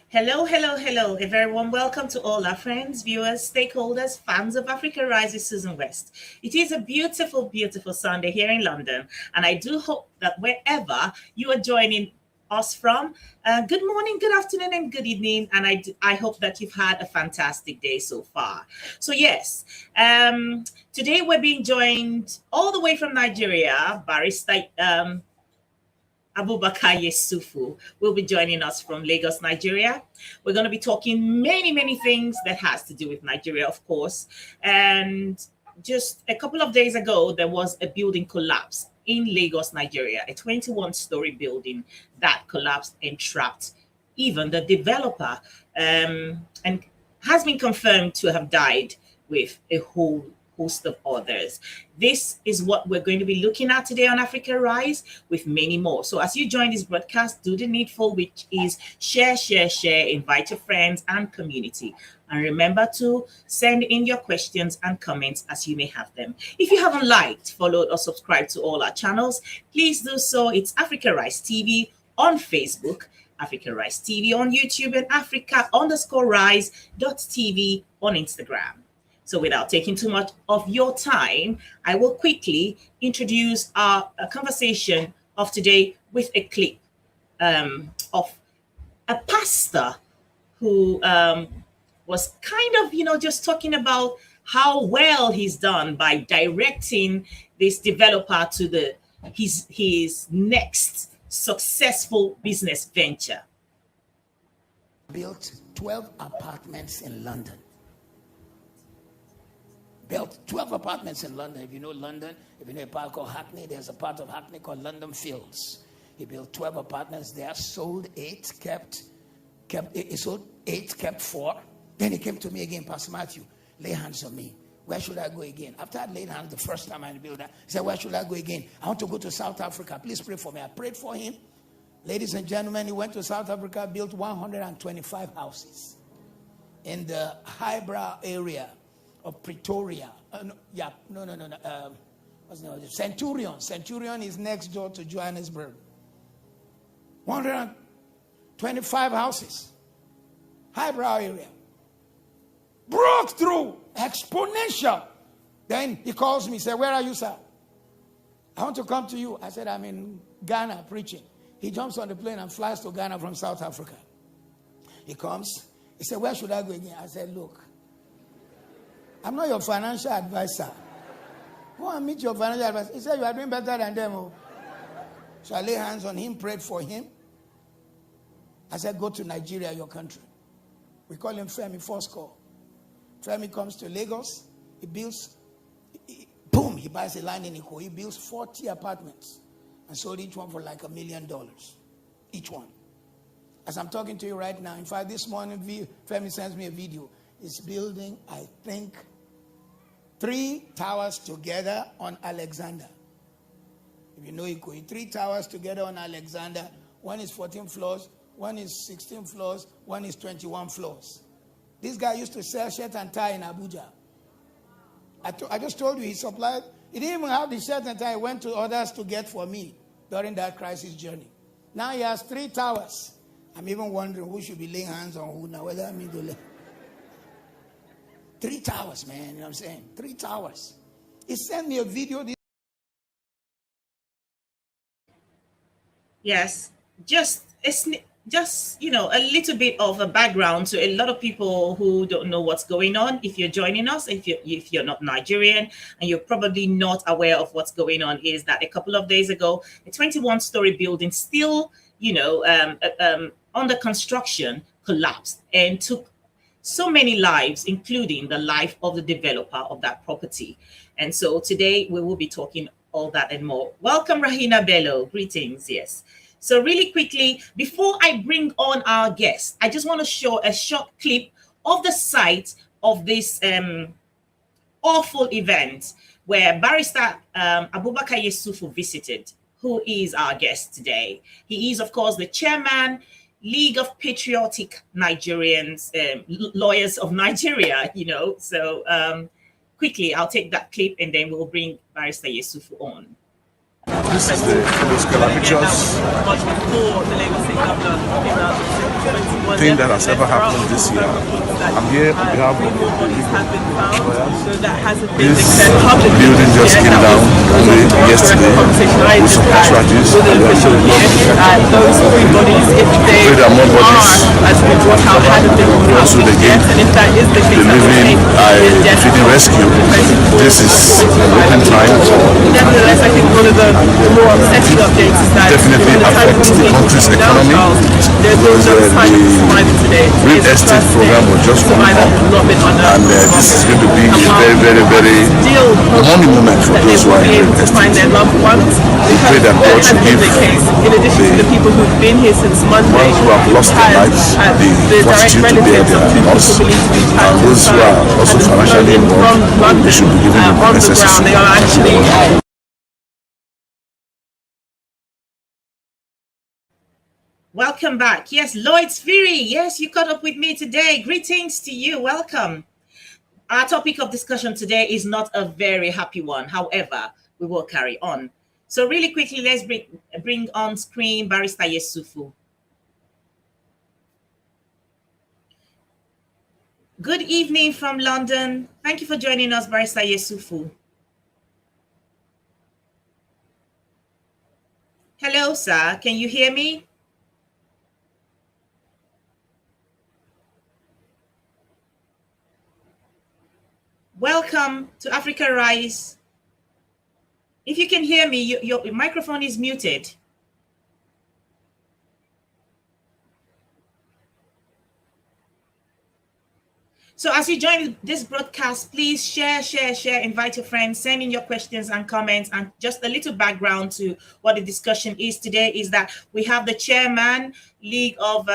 Hello, hello, hello. A very warm welcome to all our friends, viewers, stakeholders, fans of Africa Rises Susan West. It is a beautiful, beautiful Sunday here in London, and I do hope that wherever you are joining us from, good morning, good afternoon, and good evening. And I hope that you've had a fantastic day so far. So, yes, today we're being joined all the way from Nigeria, Barrister. Abubakar Yesufu will be joining us from Lagos, Nigeria. We're going to be talking many, many things that has to do with Nigeria, of course. And just a couple of days ago, there was a building collapse in Lagos, Nigeria, a 21-story building that collapsed and trapped even the developer, and has been confirmed to have died with a whole host of others. This is what we're going to be looking at today on Africa Rise, with many more. So as you join this broadcast, do the needful, which is share, share, share, invite your friends and community. And remember to send in your questions and comments as you may have them. If you haven't liked, followed, or subscribed to all our channels, please do so. It's Africa Rise TV on Facebook, Africa Rise TV on YouTube, and Africa_Rise.tv on Instagram. So without taking too much of your time, I will quickly introduce our conversation of today with a clip of a pastor who was kind of, just talking about how well he's done by directing this developer to his next successful business venture. Built 12 apartments in London. Built 12 apartments in London. If you know London, if you know a park called Hackney, there's a part of Hackney called London Fields. He built 12 apartments there, sold 8, he sold 8, kept 4. Then he came to me again, Pastor Matthew, lay hands on me. Where should I go again? After I laid hands the first time I built that, he said, where should I go again? I want to go to South Africa. Please pray for me. I prayed for him. Ladies and gentlemen, he went to South Africa, built 125 houses in the highbrow area of Pretoria. What's the name? Centurion. Centurion is next door to Johannesburg. 125 houses. Highbrow area. Broke through. Exponential. Then he calls me, said, where are you, sir? I want to come to you. I said, I'm in Ghana preaching. He jumps on the plane and flies to Ghana from South Africa. He comes. He said, where should I go again? I said, look, I'm not your financial advisor. Go and meet your financial advisor. He said, you are doing better than them. Oh. So I lay hands on him, prayed for him. I said, go to Nigeria, your country. We call him Femi, first call. Femi comes to Lagos. He builds, boom, he buys a land in Iko. He builds 40 apartments and sold each one for like $1 million. Each one. As I'm talking to you right now, in fact, this morning, Femi sends me a video. He's building, I think, 3 towers together on Alexander. If you know Ikoyi, 3 towers together on Alexander. One is 14 floors, one is 16 floors, one is 21 floors. This guy used to sell shirt and tie in Abuja. I just told you he supplied. He didn't even have the shirt and tie. He went to others to get for me during that crisis journey. Now he has 3 towers. I'm even wondering who should be laying hands on who now, whether I mean to lay. 3 towers, man, you know what I'm saying? 3 towers. He sent me a video. Yes, just a little bit of a background to a lot of people who don't know what's going on. If you're joining us, if you're not Nigerian and you're probably not aware of what's going on, is that a couple of days ago, a 21-story building still, under construction collapsed and took so many lives, including the life of the developer of that property. And so today we will be talking all that and more. Welcome, Rahina Bello. Greetings. Yes. So really quickly, before I bring on our guest, I just want to show a short clip of the site of this awful event where Barrister Abubakar Yesufu visited, who is our guest today. He is, of course, the chairman, League of Patriotic Nigerians, Lawyers of Nigeria, So quickly, I'll take that clip and then we'll bring Barrister Yesufu on. This is the political pictures. Much before the Lagos State Governor came out and said 21 thing that has ever happened this year. I'm here on behalf of the building just came down yesterday with some casualties, and they are still those three bodies, if they pray that more bodies has been brought out, hadn't been brought out through the gate. and if that is the case, Believing feeding rescue, this is an open time. Nevertheless, I think one of the more upsetting updates is that Definitely affect the country's economy because the real estate program was just coming up, and this is going to be a very, very, very money moment for those who are in real estate. We pray that God should give the people who've been here since Monday, ones who have lost their lives the fortitude to bear their loss, and those who are also financially involved, we should be giving them the necessary. They are actually Welcome back. Yes, Lloyd's Fury. Yes, you caught up with me today. Greetings to you. Welcome. Our topic of discussion today is not a very happy one. However, we will carry on. So really quickly, let's bring on screen Barrister Yesufu. Good evening from London. Thank you for joining us, Barrister Yesufu. Hello, sir. Can you hear me? Welcome to Africa Rise. If you can hear me, your microphone is muted. So as you join this broadcast, please share, invite your friends, send in your questions and comments. And just a little background to what the discussion is today is that we have the chairman, League of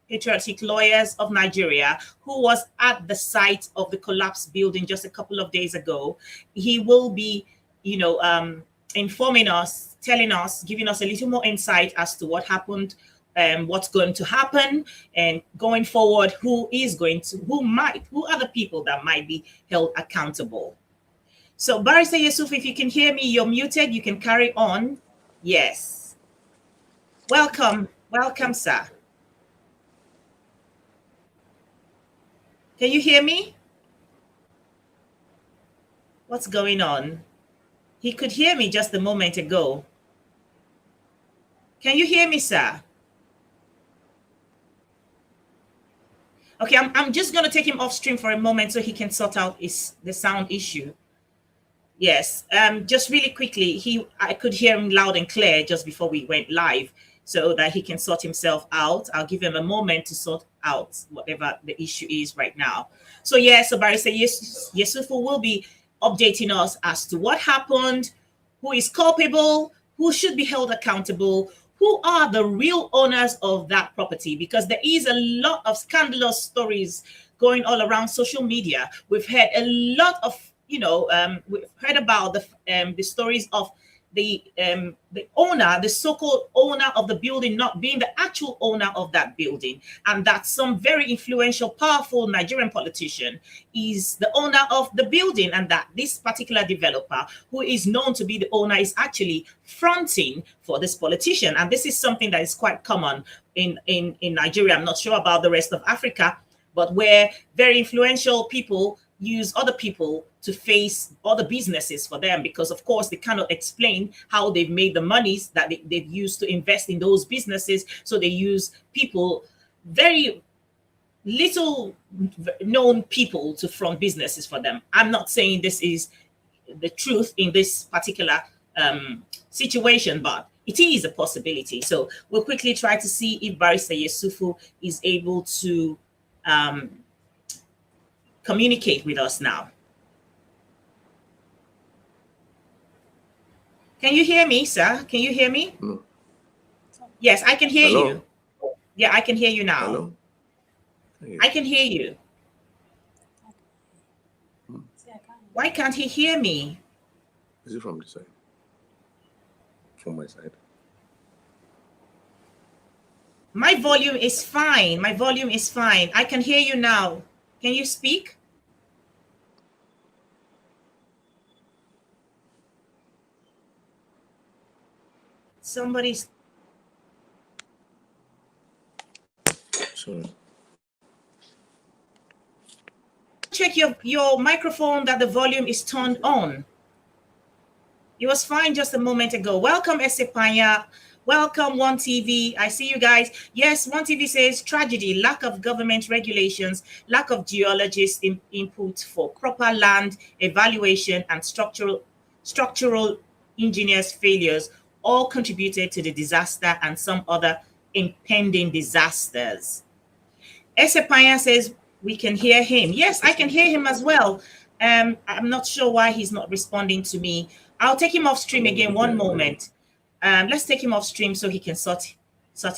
Patriotic Lawyers of Nigeria, who was at the site of the collapsed building just a couple of days ago. He will be, informing us, telling us, giving us a little more insight as to what happened, what's going to happen, and going forward, who are the people that might be held accountable. So Barrister Yesufu, if you can hear me, you're muted, you can carry on. Yes. Welcome, sir. Can you hear me? What's going on? He could hear me just a moment ago. Can you hear me, sir? Okay, I'm just going to take him off stream for a moment so he can sort out the sound issue. Yes, just really quickly, I could hear him loud and clear just before we went live, so that he can sort himself out. I'll give him a moment to sort out whatever the issue is right now. So so Barrister Yesufu will be updating us as to what happened, who is culpable, who should be held accountable, who are the real owners of that property, because there is a lot of scandalous stories going all around social media. We've heard a lot of, we've heard about the stories of the owner, the so-called owner of the building, not being the actual owner of that building, and that some very influential, powerful Nigerian politician is the owner of the building, and that this particular developer, who is known to be the owner, is actually fronting for this politician. And this is something that is quite common in Nigeria. I'm not sure about the rest of Africa, but where very influential people use other people to face other businesses for them, because of course they cannot explain how they've made the monies that they've used to invest in those businesses. So they use people, very little known people, to front businesses for them. I'm not saying this is the truth in this particular situation, but it is a possibility. So we'll quickly try to see if Barrister Yesufu is able to communicate with us now. Can you hear me, sir? Can you hear me? No. Yes, I can hear Hello? you. Yeah, I can hear you now. Hello? I can hear you. Why can't he hear me? Is it from this side? From my side? My volume is fine. My volume is fine. I can hear you now. Can you speak? Somebody's... Sorry. Check your microphone that the volume is turned on. It was fine just a moment ago. Welcome, Esepanya. Welcome, One TV. I see you guys. Yes, One TV says tragedy, lack of government regulations, lack of geologist input for proper land evaluation, and structural engineers' failures all contributed to the disaster and some other impending disasters. Esepanya says we can hear him. Yes, I can hear him as well. I'm not sure why he's not responding to me. I'll take him off stream again. One moment. Let's take him off stream so he can sort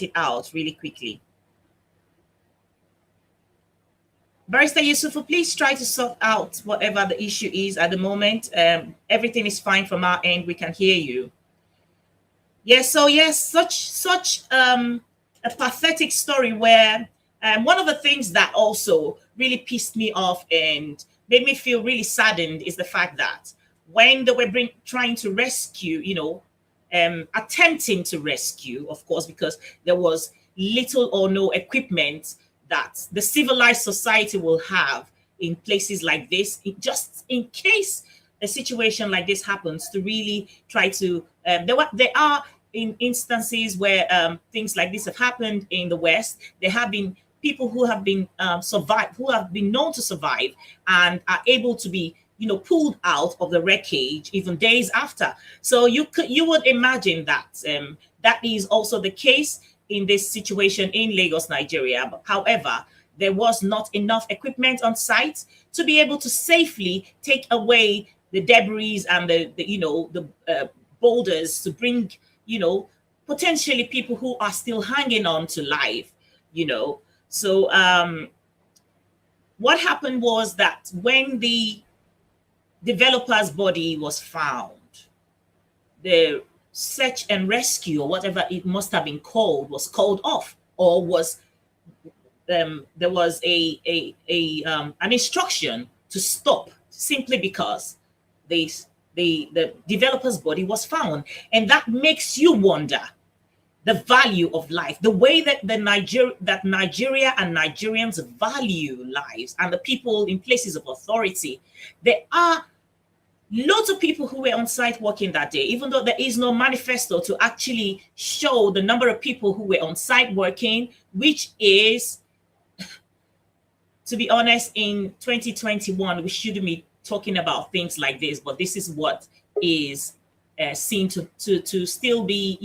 it out really quickly. Barrister Yesufu, please try to sort out whatever the issue is at the moment. Everything is fine from our end. We can hear you. Yes, so yes, such a pathetic story where one of the things that also really pissed me off and made me feel really saddened is the fact that when they were trying to rescue, attempting to rescue, of course, because there was little or no equipment that the civilized society will have in places like this, just in case a situation like this happens, to really try to, there are in instances where things like this have happened in the West. There have been people who have been who have been known to survive and are able to be pulled out of the wreckage even days after. So you would imagine that that is also the case in this situation in Lagos, Nigeria. However, there was not enough equipment on site to be able to safely take away the debris and the boulders to bring potentially people who are still hanging on to life. So what happened was that when the developer's body was found, the search and rescue, or whatever it must have been called, was called off, or was there was an instruction to stop simply because the developer's body was found. And that makes you wonder the value of life, the way that Nigeria and Nigerians value lives, and the people in places of authority. There are lots of people who were on site working that day, even though there is no manifesto to actually show the number of people who were on site working, which is, to be honest, in 2021, we shouldn't be talking about things like this, but this is what is seen to still be,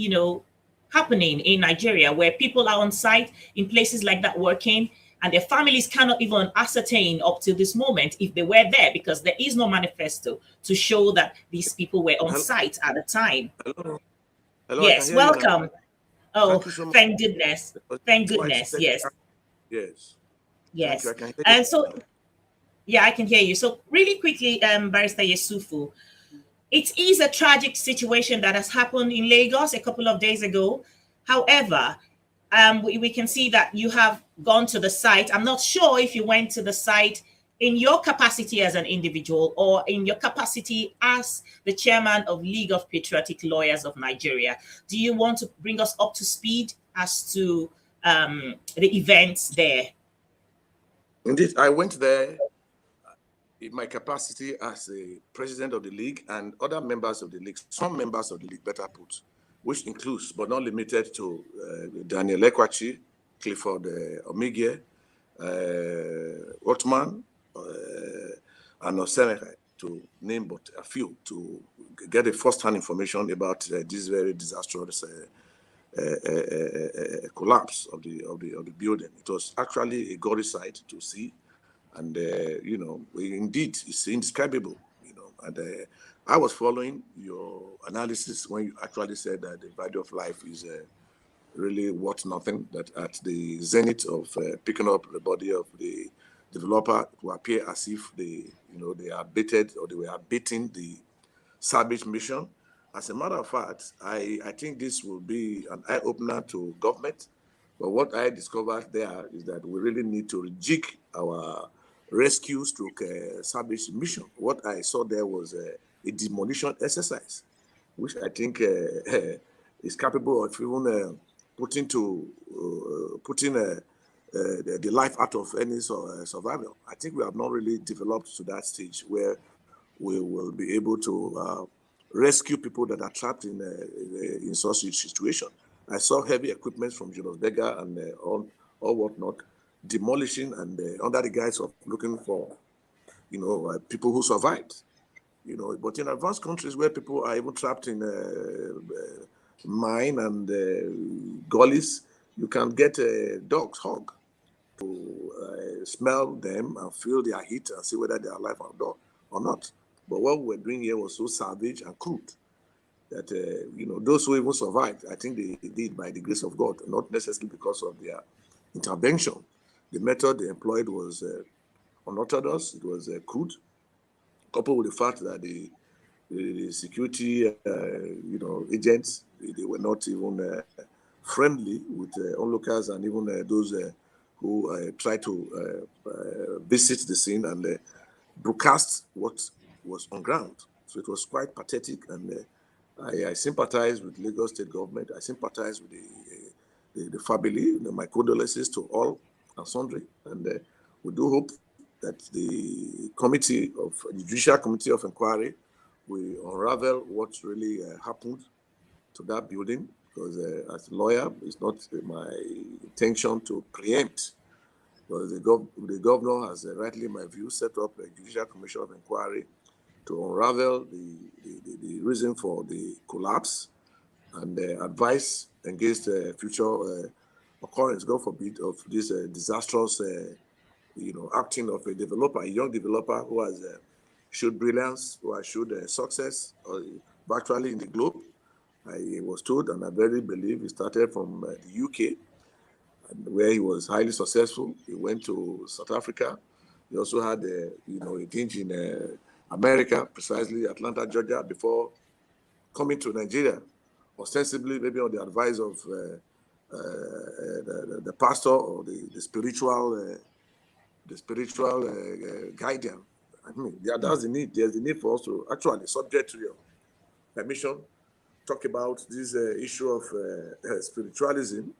happening in Nigeria, where people are on site in places like that working, and their families cannot even ascertain up to this moment if they were there, because there is no manifesto to show that these people were on site at the time. Hello. Yes, welcome. Oh, so thank goodness. Thank goodness. Yes. Yes. Yes. And so, yeah, I can hear you. So really quickly, Barrister Yesufu, it is a tragic situation that has happened in Lagos a couple of days ago. However, we can see that you have gone to the site. I'm not sure if you went to the site in your capacity as an individual or in your capacity as the chairman of League of Patriotic Lawyers of Nigeria. Do you want to bring us up to speed as to the events there? Indeed, I went there in my capacity as a president of the league and other members of the league, some members of the league, better put, which includes, but not limited to, Daniel Ekwachi, Clifford Omigie, Otman, and Oseneke, to name but a few, to get a first-hand information about this very disastrous collapse of the building. It was actually a gory sight to see, and indeed, it's indescribable. And I was following your analysis when you actually said that the value of life is really worth nothing. That at the zenith of picking up the body of the developer, it will appear as if they are baited, or they were baiting the salvage mission. As a matter of fact, I think this will be an eye-opener to government. But what I discovered there is that we really need to rejig our rescue salvage mission. What I saw there was a demolition exercise, which I think is capable of even putting the life out of any survival. I think we have not really developed to that stage where we will be able to rescue people that are trapped in such a situation. I saw heavy equipment from Julius Berger and all whatnot, demolishing and under the guise of looking for, people who survived. But in advanced countries where people are even trapped in mine and gullies, you can get a dog's hug to smell them and feel their heat and see whether they are alive or not. But what we were doing here was so savage and crude that, those who even survived, I think they did by the grace of God, not necessarily because of their intervention. The method they employed was unorthodox, it was crude, coupled with the fact that the security, agents, they were not even friendly with onlookers and even those who tried to visit the scene and broadcast what was on ground. So it was quite pathetic, and I sympathize with Lagos State government. I sympathize with the family, my condolences to all and sundry, and we do hope that the Judicial Committee of Inquiry will unravel what really happened to that building, because as a lawyer, it's not my intention to preempt, because the governor has rightly, in my view, set up a Judicial Commission of Inquiry to unravel the reason for the collapse and advise against future occurrence, God forbid, of this disastrous acting of a young developer who has showed brilliance, who has showed success virtually in the globe. I was told, and I very believe, he started from the UK, where he was highly successful. He went to South Africa. He also had, a stint in America, precisely Atlanta, Georgia, before coming to Nigeria, ostensibly maybe on the advice of the pastor or the spiritual guardian. I mean, that's the need. There's the need for us to actually, subject to your permission, talk about this issue of spiritualism,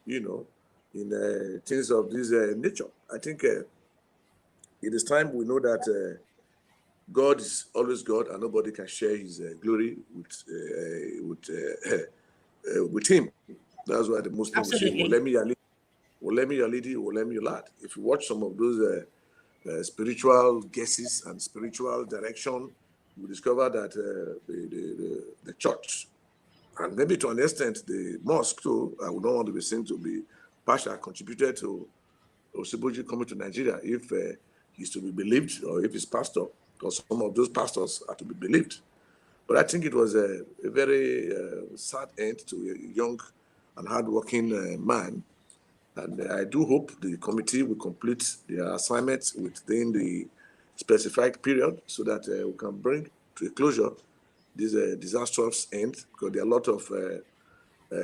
in things of this nature. I think it is time we know that God is always God, and nobody can share His glory with Him. That's why the Muslims say, "Wolemi yalidi, wolemi yalad." If you watch some of those spiritual guesses and spiritual direction, you discover that the church, and maybe to an extent the mosque too, I would not want to be seen to be partial, contributed to Osiboji coming to Nigeria if he's to be believed, or if his pastor or some of those pastors are to be believed. But I think it was a very sad end to a young and hardworking man. And I do hope the committee will complete their assignments within the specified period so that we can bring to a closure this disastrous end, because there are a lot of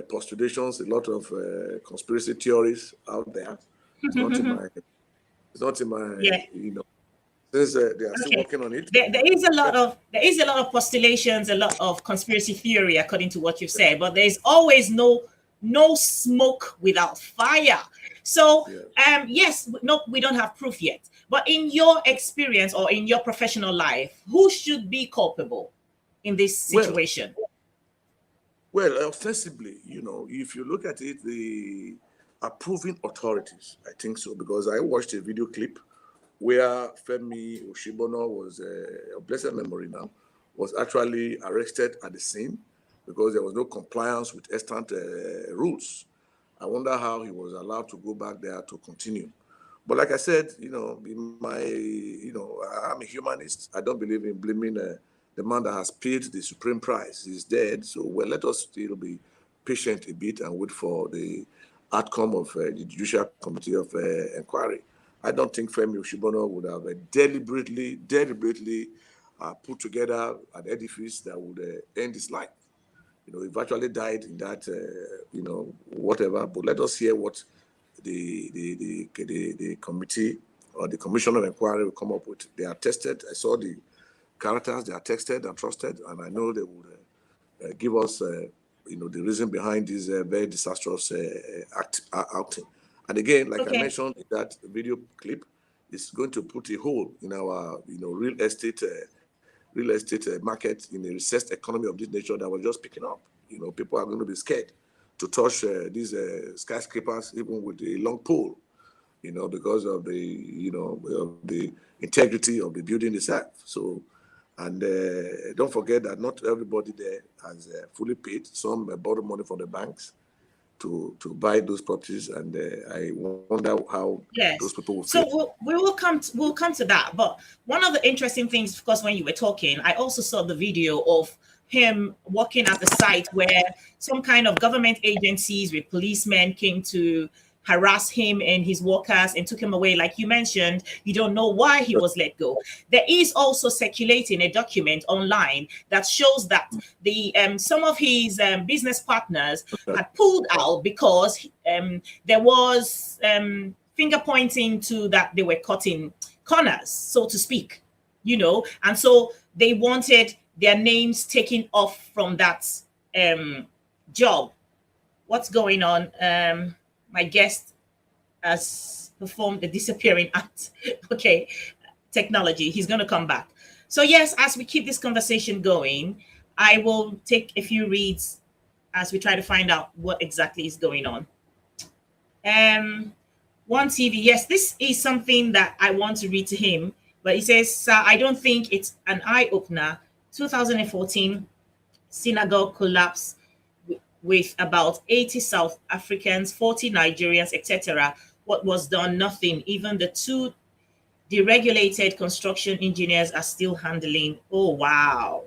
postulations, a lot of conspiracy theories out there. It's not in my, Yeah. since they are still working on it. There is a lot of postulations, a lot of conspiracy theory, according to what you've said, but there's always no smoke without fire. So yes, no, we don't have proof yet. But in your experience or in your professional life, who should be culpable in this situation? Well, ostensibly, if you look at it, the approving authorities, I think so, because I watched a video clip where Femi Oshibono was, of blessed memory now, was actually arrested at the scene because there was no compliance with extant rules. I wonder how he was allowed to go back there to continue. But like I said, I'm a humanist. I don't believe in blaming the man that has paid the supreme price. He's dead. So, let us still be patient a bit and wait for the outcome of the Judicial Committee of Inquiry. I don't think Femi Oshibono would have deliberately put together an edifice that would end his life. He virtually died in that, whatever. But let us hear what the committee or the Commission of Inquiry will come up with. They are tested. I saw the characters. They are tested and trusted, and I know they would give us, the reason behind this very disastrous outing. And again, like Okay. I mentioned in that video clip, it's going to put a hole in our, real estate market in a recessed economy of this nature that was just picking up. People are going to be scared to touch these skyscrapers, even with a long pole, because of the integrity of the building itself. So, and don't forget that not everybody there has fully paid. Some borrow money from the banks to buy those properties, and I wonder how those people will feel. So we'll come to that. But one of the interesting things, of course, when you were talking, I also saw the video of him walking at the site where some kind of government agencies with policemen came to harass him and his workers and took him away. Like you mentioned, you don't know why he was let go. There is also circulating a document online that shows that the some of his business partners had pulled out because there was finger pointing to that they were cutting corners, so to speak, and so they wanted their names taken off from that job. What's going on? My guest has performed the disappearing act. Okay, technology. He's going to come back. So yes, as we keep this conversation going, I will take a few reads as we try to find out what exactly is going on. One TV. Yes, this is something that I want to read to him. But he says, "Sir, I don't think it's an eye-opener. 2014 synagogue collapse with about 80 South Africans, 40 Nigerians, etc. What was done? Nothing. Even the 2 deregulated construction engineers are still handling." Oh, wow.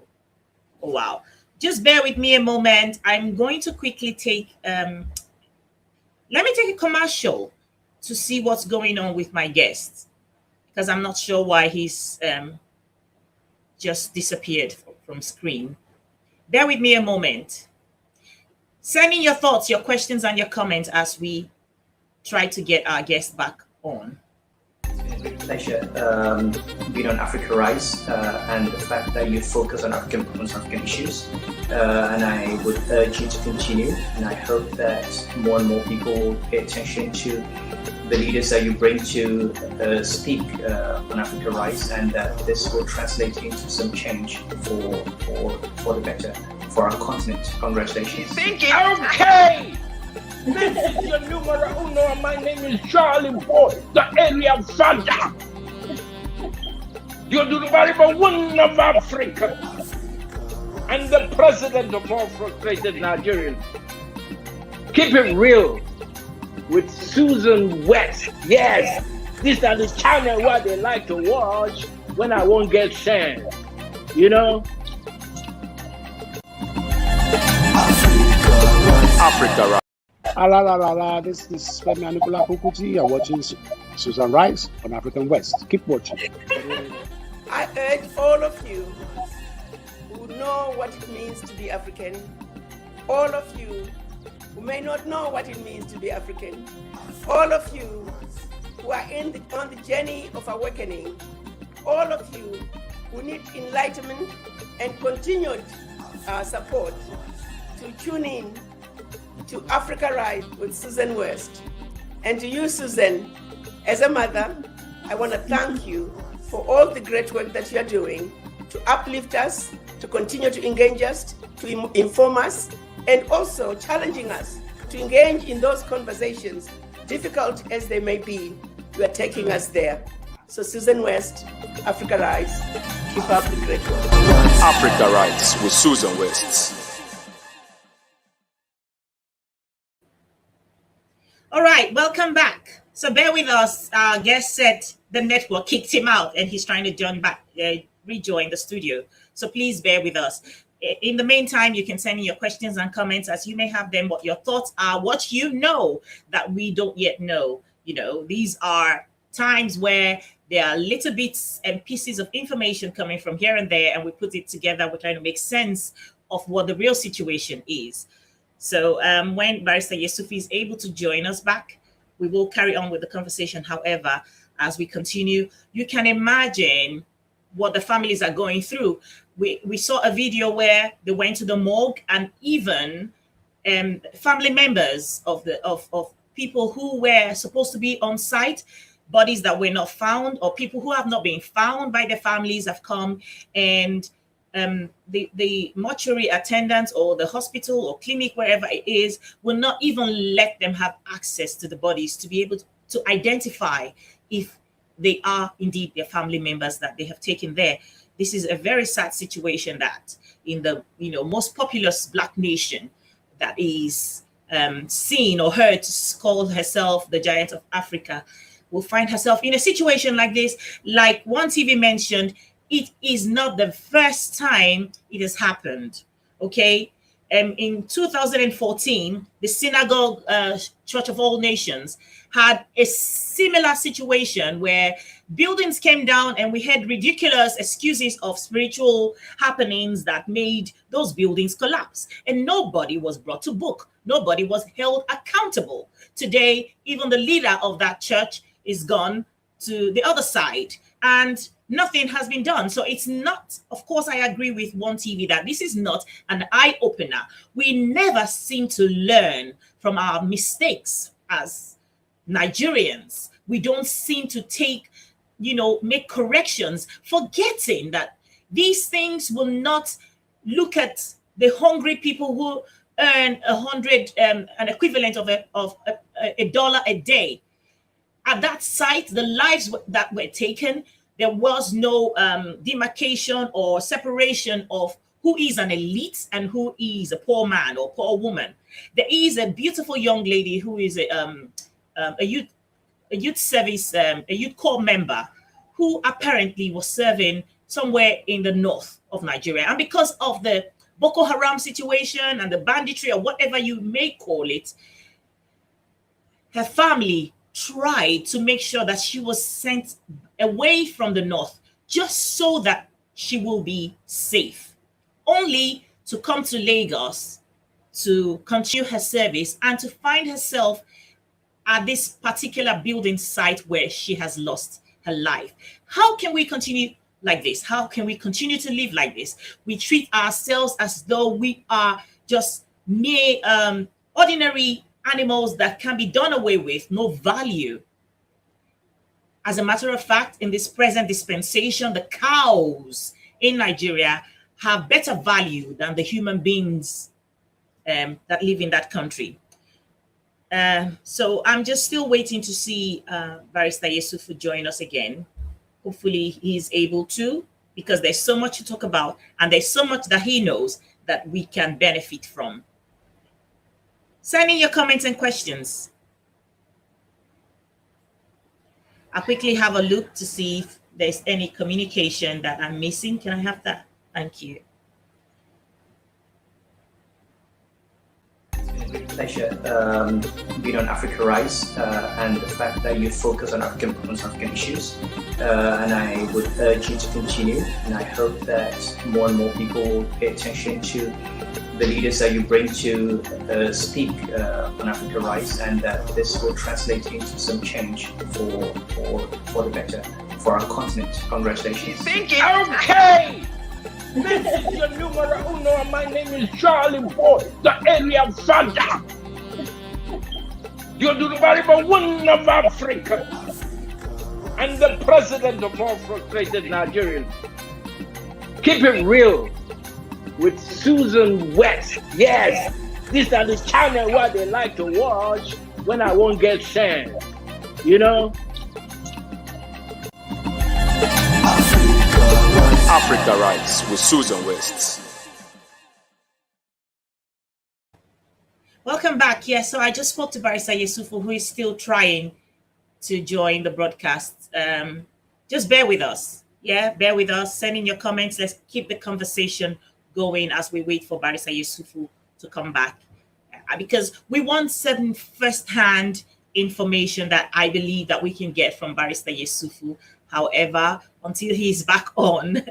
Oh, wow. Just bear with me a moment. I'm going to quickly take, let me take a commercial to see what's going on with my guest, because I'm not sure why he's just disappeared from screen. Bear with me a moment. Send in your thoughts, your questions, and your comments as we try to get our guest back on. It's been a great pleasure being on Africa Rise and the fact that you focus on African issues. And I would urge you to continue. And I hope that more and more people will pay attention to the leaders that you bring to speak on Africa Rise, and that this will translate into some change for the better for our continent. Congratulations. Okay! This is your numero uno, and my name is Charlie Boy, the area father. You're the number one of Africa and the president of all frustrated Nigerians. Keep it real with Susan West. Yes, these are the channel where they like to watch when I won't get sent. Africa Rise. This is Femi Anikula Kukuti. You're watching Susan Rice on African West. Keep watching. I urge all of you who know what it means to be African, all of you who may not know what it means to be African, all of you who are on the journey of awakening, all of you who need enlightenment and continued support, to tune in to Africa Rise with Susan West. And to you, Susan, as a mother, I want to thank you for all the great work that you're doing to uplift us, to continue to engage us, to inform us, and also challenging us to engage in those conversations, difficult as they may be. You are taking us there. So Susan West, Africa Rise, keep up the great work. Africa Rise with Susan West. All right, welcome back. So bear with us. Our guest said the network kicked him out and he's trying to rejoin the studio. So please bear with us. In the meantime, you can send in your questions and comments as you may have them, what your thoughts are, what you know that we don't yet know. These are times where there are little bits and pieces of information coming from here and there, and we put it together. We're trying to make sense of what the real situation is. So when Barrister Yesufu is able to join us back, we will carry on with the conversation. However, as we continue, you can imagine what the families are going through. We saw a video where they went to the morgue, and even family members of people who were supposed to be on site, bodies that were not found, or people who have not been found by their families have come, and the mortuary attendants or the hospital or clinic, wherever it is, will not even let them have access to the bodies to be able to identify if they are indeed their family members that they have taken there. This is a very sad situation that in the most populous Black nation that is seen or heard to call herself the giant of Africa will find herself in a situation like this. Like one TV mentioned, it is not the first time it has happened. Okay. In 2014, the Synagogue Church of All Nations had a similar situation where buildings came down and we had ridiculous excuses of spiritual happenings that made those buildings collapse. And nobody was brought to book. Nobody was held accountable. Today, even the leader of that church is gone to the other side, and nothing has been done. So it's not, of course, I agree with One TV that this is not an eye-opener. We never seem to learn from our mistakes as Nigerians. We don't seem to make corrections, forgetting that these things will not look at the hungry people who earn an equivalent of a dollar a day. At that site, the lives that were taken, there was no demarcation or separation of who is an elite and who is a poor man or poor woman. There is a beautiful young lady who is a youth service, a youth corps member, who apparently was serving somewhere in the north of Nigeria. And because of the Boko Haram situation and the banditry or whatever you may call it, her family tried to make sure that she was sent away from the north just so that she will be safe, only to come to Lagos to continue her service and to find herself at this particular building site where she has lost her life. How can we continue like this? How can we continue to live like this? We treat ourselves as though we are just mere ordinary animals that can be done away with, no value. As a matter of fact, in this present dispensation, the cows in Nigeria have better value than the human beings that live in that country. So I'm just still waiting to see Barrister Yesufu join us again. Hopefully he's able to, because there's so much to talk about and there's so much that he knows that we can benefit from. Send in your comments and questions. I'll quickly have a look to see if there's any communication that I'm missing. Can I have that? Thank you. Pleasure being on Africa Rise and the fact that you focus on African issues, and I would urge you to continue, and I hope that more and more people pay attention to the leaders that you bring to speak on Africa Rise, and that this will translate into some change for the better for our continent. Congratulations. Okay! This is your numero uno, and my name is Charlie Boy, the area father. You're the very one of Africa, and the president of all frustrated Nigerians. Keep it real with Susan West. Yes, these are the channel where they like to watch when I won't get sent. You know? Africa Rise with Susan West. Welcome back. Yes, so I just spoke to Barrister Yesufu, who is still trying to join the broadcast. Just bear with us. Yeah, bear with us. Send in your comments. Let's keep the conversation going as we wait for Barrister Yesufu to come back. Because we want certain first-hand information that I believe that we can get from Barrister Yesufu. However, until he's back on,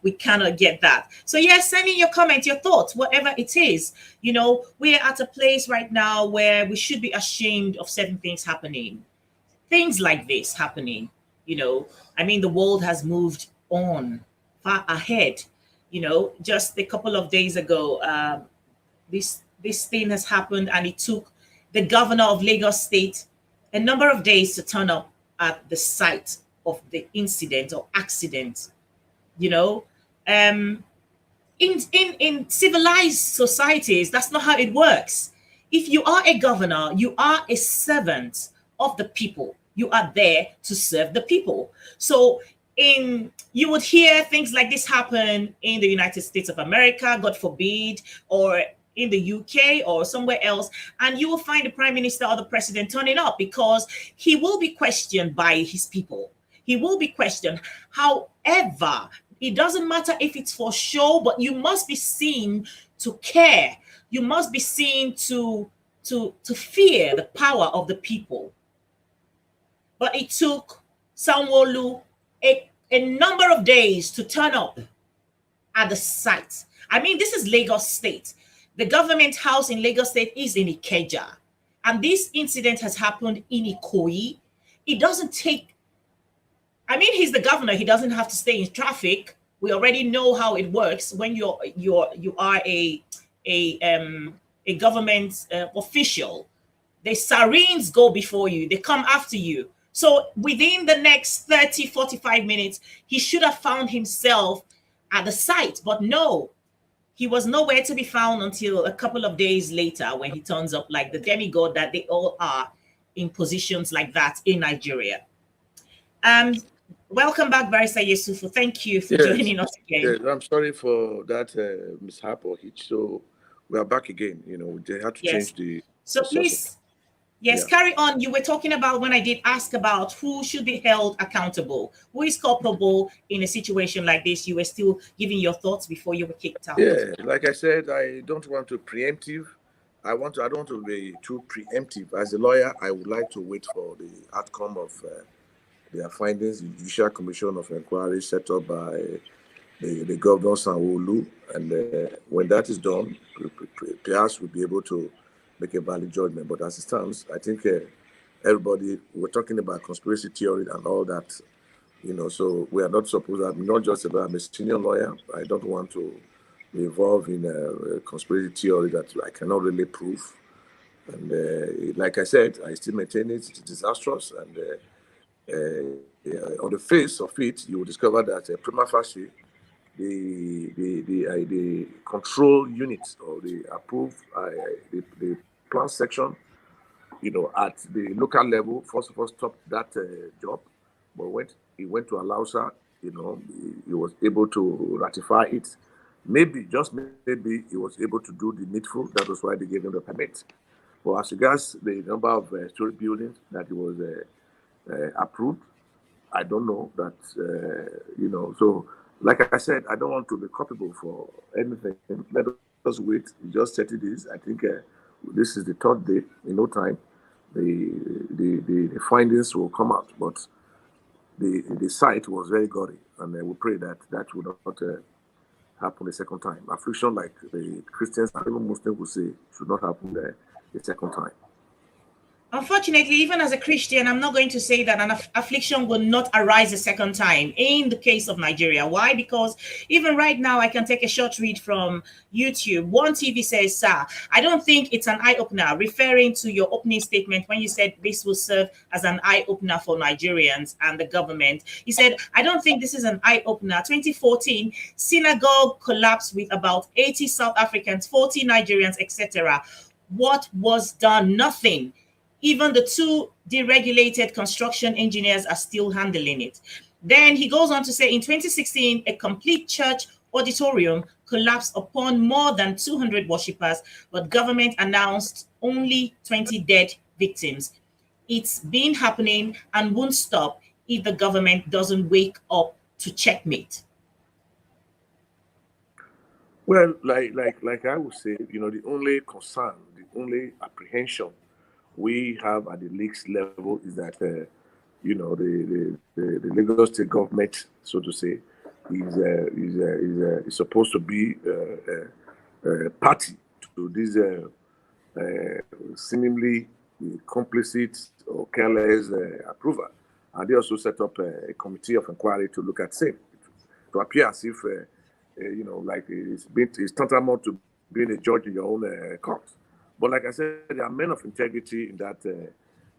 we cannot get that. So yes, send in your comments, your thoughts, whatever it is. You know, we're at a place right now where we should be ashamed of certain things happening. Things like this happening, you know. I mean, the world has moved on far ahead. You know, just a couple of days ago, this thing has happened, and it took the governor of Lagos State a number of days to turn up at the site of the incident or accident. You know, in civilized societies, that's not how it works. If you are a governor, you are a servant of the people. You are there to serve the people. So you would hear things like this happen in the United States of America, God forbid, or in the UK or somewhere else, and you will find the prime minister or the president turning up because he will be questioned by his people. He will be questioned. However, it doesn't matter if it's for show, but you must be seen to care. You must be seen to fear the power of the people. But it took Sanwo-Olu a number of days to turn up at the site. I mean, this is Lagos State. The government house in Lagos State is in Ikeja. And this incident has happened in Ikoyi. It doesn't take, I mean, he's the governor. He doesn't have to stay in traffic. We already know how it works when you are a government official. The sirens go before you. They come after you. So within the next 30, 45 minutes, he should have found himself at the site. But no, he was nowhere to be found until a couple of days later when he turns up like the demigod that they all are in positions like that in Nigeria. Welcome back, Barrister Yesufu. Thank you for joining us again. Yes, I'm sorry for that mishap or hitch. So we are back again. You know, they had to change the. So please, carry on. You were talking about when I did ask about who should be held accountable, who is culpable in a situation like this. You were still giving your thoughts before you were kicked out. Yeah, like I said, I don't want to preemptive. I don't want to be too preemptive. As a lawyer, I would like to wait for the outcome of their findings. The Judicial Commission of Inquiry set up by the governor Sanwo-Olu, and when that is done, perhaps we'll be able to make a valid judgment. But as it stands, I think everybody, we're talking about conspiracy theory and all that, you know, so we are not supposed, I'm not just about, I'm a senior lawyer. I don't want to be involved in a conspiracy theory that I cannot really prove. And like I said, I still maintain it. It's disastrous. And on the face of it, you will discover that prima facie, the control unit or the approved the plan section, you know, at the local level, first of all stopped that job, but he went to Alausa, you know, he was able to ratify it. Maybe, just maybe, he was able to do the needful. That was why they gave him the permit. But as regards the number of story buildings that he was approved, I don't know that, you know, so like I said, I don't want to be culpable for anything. Let us wait. Just 30 days. I think this is the third day. In no time, the findings will come out. But the site was very gory, and we pray that that will not happen a second time. Affliction, like the Christians and even Muslims will say, should not happen a second time. Unfortunately, even as a Christian, I'm not going to say that an affliction will not arise a second time in the case of Nigeria. Why? Because even right now, I can take a short read from YouTube. One TV says, sir, I don't think it's an eye-opener, referring to your opening statement when you said this will serve as an eye-opener for Nigerians and the government. He said, I don't think this is an eye-opener. 2014, synagogue collapsed with about 80 South Africans, 40 Nigerians, etc. What was done? Nothing. Even the two deregulated construction engineers are still handling it. Then he goes on to say, in 2016, a complete church auditorium collapsed upon more than 200 worshippers, but government announced only 20 dead victims. It's been happening and won't stop if the government doesn't wake up to checkmate. Well, like I would say, you know, the only concern, the only apprehension we have at the leagues level is that, you know, the Lagos State government, so to say, is supposed to be a party to this seemingly complicit or careless approval. And they also set up a committee of inquiry to look at same, to appear as if, you know, like it's tantamount to being a judge in your own court. But like I said, there are men of integrity in that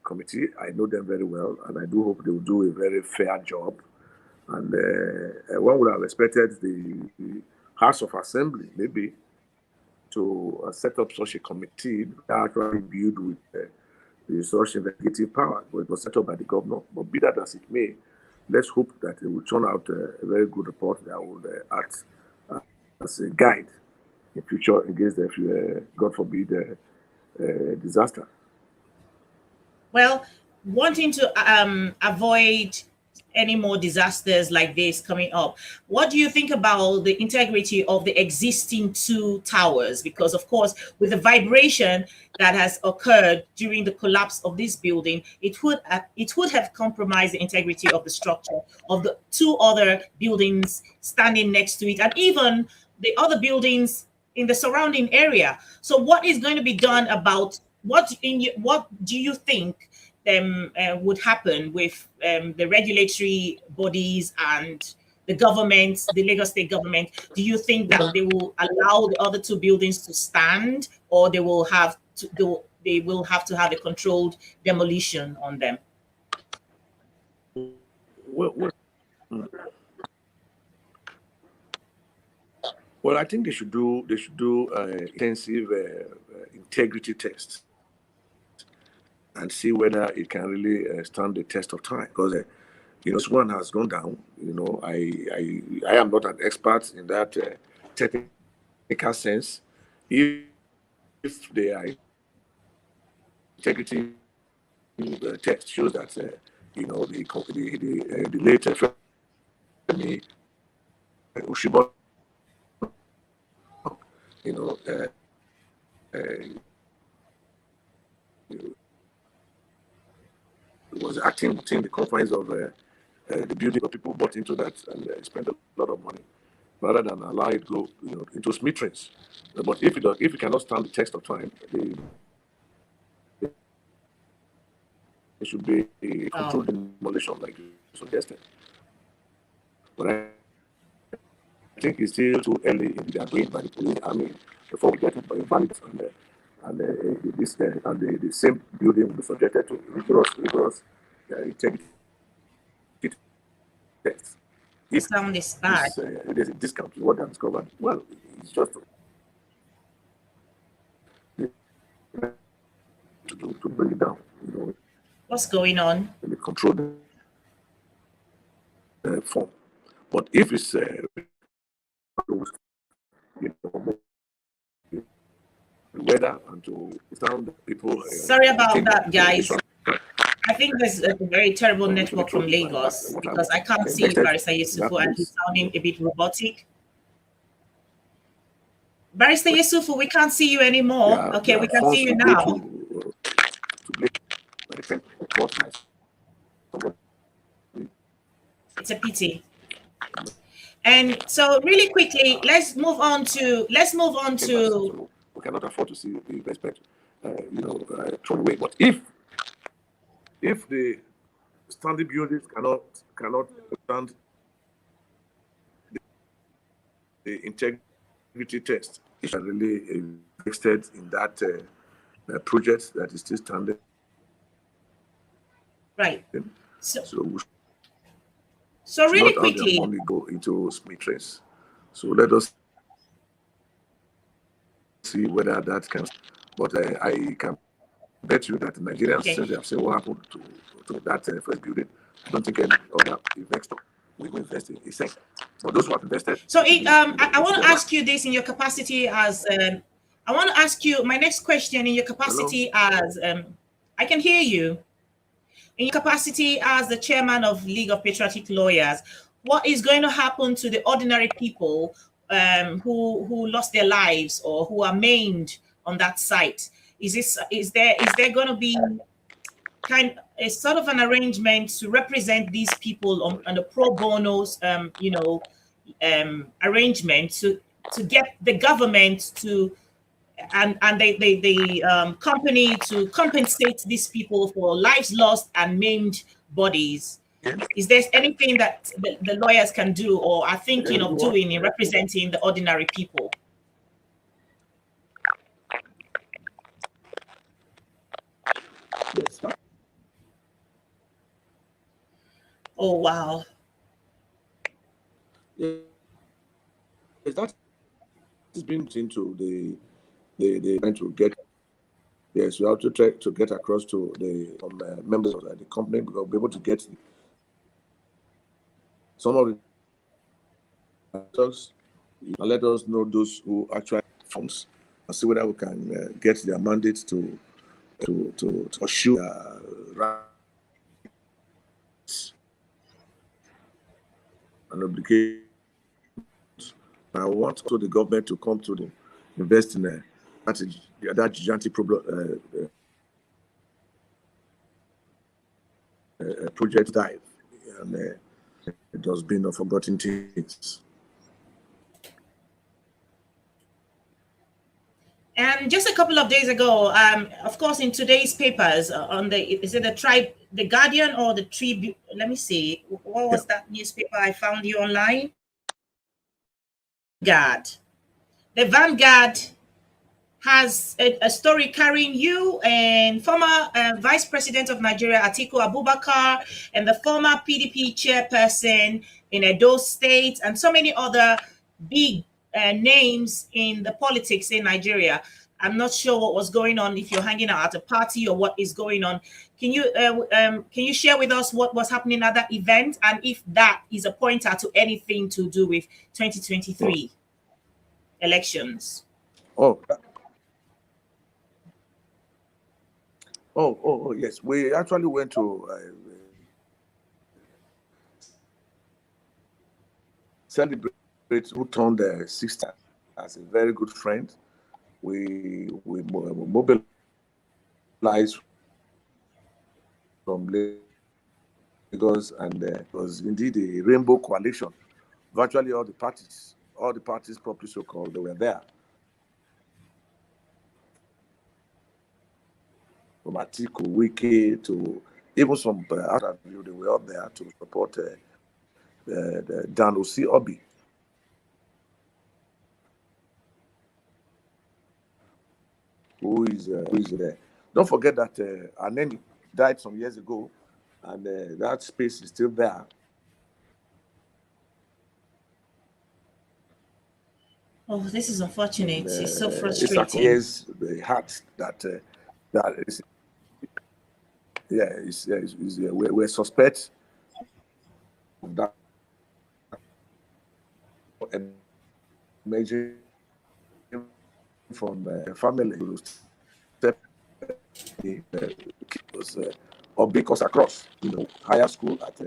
committee. I know them very well, and I do hope they will do a very fair job. And one would have expected the House of Assembly maybe to set up such a committee that actually build with the such investigative power, but it was set up by the governor. But be that as it may, let's hope that it will turn out a very good report that will act as a guide in future against the, God forbid, disaster. Well, wanting to avoid any more disasters like this coming up, what do you think about the integrity of the existing 2 towers? Because of course, with the vibration that has occurred during the collapse of this building, it would have compromised the integrity of the structure of the 2 other buildings standing next to it, and even the other buildings in the surrounding area. So what is going to be done about what do you think would happen with the regulatory bodies and the government, the Lagos State government? Do you think that they will allow the other 2 buildings to stand, or they will have to have a controlled demolition on them? Well, I think they should do intensive integrity tests and see whether it can really stand the test of time. Because this one has gone down. I am not an expert in that technical sense. If they are integrity test shows that the later Ushibo, was acting within the confines of the building, of people bought into that and spent a lot of money, rather than allow it go into smithereens. But if it cannot stand the test of time, it should be a controlled demolition, like you suggested. But I think it's still too early in the agreement by the police army before we get it by bandits and the same building will be subjected to rigorous integrity tests. This sound is bad. There's a discount to what they discovered. Well, it's just to bring it down. What's going on? In the controlled form. But if it's weather and to sound people. Sorry about that, guys. I think there's a very terrible network from Lagos, because I can't see Barrister Yesufu and he's sounding a bit robotic. Barrister Yesufu, we can't see you anymore. Okay, we can see you now. It's a pity. And so really quickly, let's move on to we cannot afford to see the respect thrown away. But if the standing buildings cannot stand the integrity test, it should really invested in that project that is still standing. Right. So really quickly, money go into smithereens. So let us see whether that can. But I can bet you that the Nigerians, since they have seen what happened to that first building, I don't think any other investor will invest in a sector. But those who have invested. So I want to ask you this in your capacity as. I want to ask you my next question in your capacity as. I can hear you. In your capacity as the chairman of League of Patriotic Lawyers, what is going to happen to the ordinary people who lost their lives or who are maimed on that site? Is there going to be a sort of an arrangement to represent these people on the pro bonos arrangement to get the government to and the company to compensate these people for lives lost and maimed bodies? Is there anything that the lawyers can do or are thinking of doing in representing the ordinary people? Oh, wow. Yes, that is being into the trying to get. Yes, we have to try to get across to the members of the company because we'll be able to get some of the talks and let us know those who actually funds and see whether we can get their mandate to pursue rights and obligations. I want also the government to come to invest in that gigantic project dive, and it has been a forgotten things. And just a couple of days ago, of course, in today's papers on the Guardian or the Tribune? Let me see. What was that newspaper I found you online? The Vanguard has a story carrying you and former Vice President of Nigeria, Atiku Abubakar, and the former PDP chairperson in Edo State, and so many other big names in the politics in Nigeria. I'm not sure what was going on, if you're hanging out at a party or what is going on. Can you share with us what was happening at that event, and if that is a pointer to anything to do with 2023 elections? Oh, yes. We actually went to celebrate who turned 60 as a very good friend. We mobilized from Lagos, and it was indeed a rainbow coalition. Virtually all the parties properly so-called, they were there. From Atiku, Wiki to even some out of you, they were up there to support Dan Osi Obi. Who is there? Don't forget that Aneni died some years ago, and that space is still there. Oh, this is unfortunate. It's so frustrating. Yes, the heart that is. We suspect of that emerging from family who step or because across, higher school at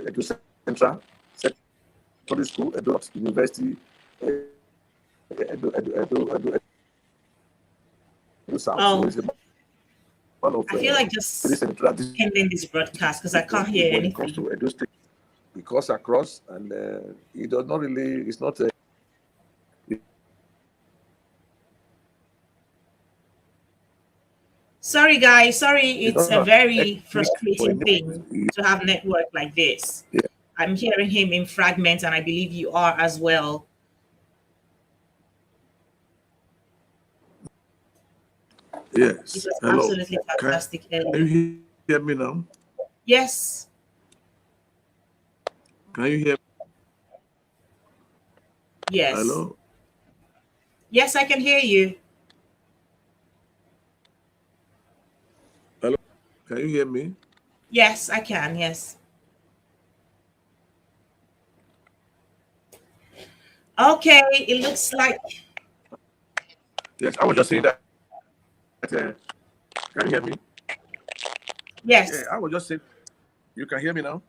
Edo Central Secondary School, Edo University, Edo South. Oh. I feel like just ending this broadcast because I can't hear anything. Because across, and it does not really, it's not a. Sorry, guys. Sorry, it's a very frustrating thing to have network like this. Yeah. I'm hearing him in fragments, and I believe you are as well. Yes. It was absolutely fantastic. Can you hear me now? Yes. Can you hear me? Yes. Hello? Yes, I can hear you. Hello? Can you hear me? Yes, I can. Yes. Okay, it looks like. Yes, I was just saying that. Can you hear me? Yes. Yeah, I was just saying. You can hear me now?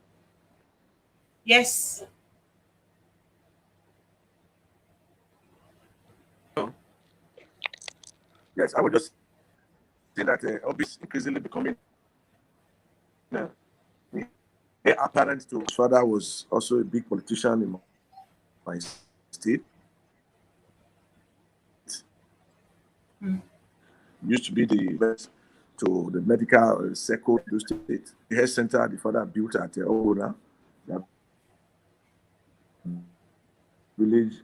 Yes. Yes, I was just saying that Obi is increasingly becoming apparent to his father was also a big politician in my state. Used to be the best to the medical circle in the state. The health center the father built at Owona, that village.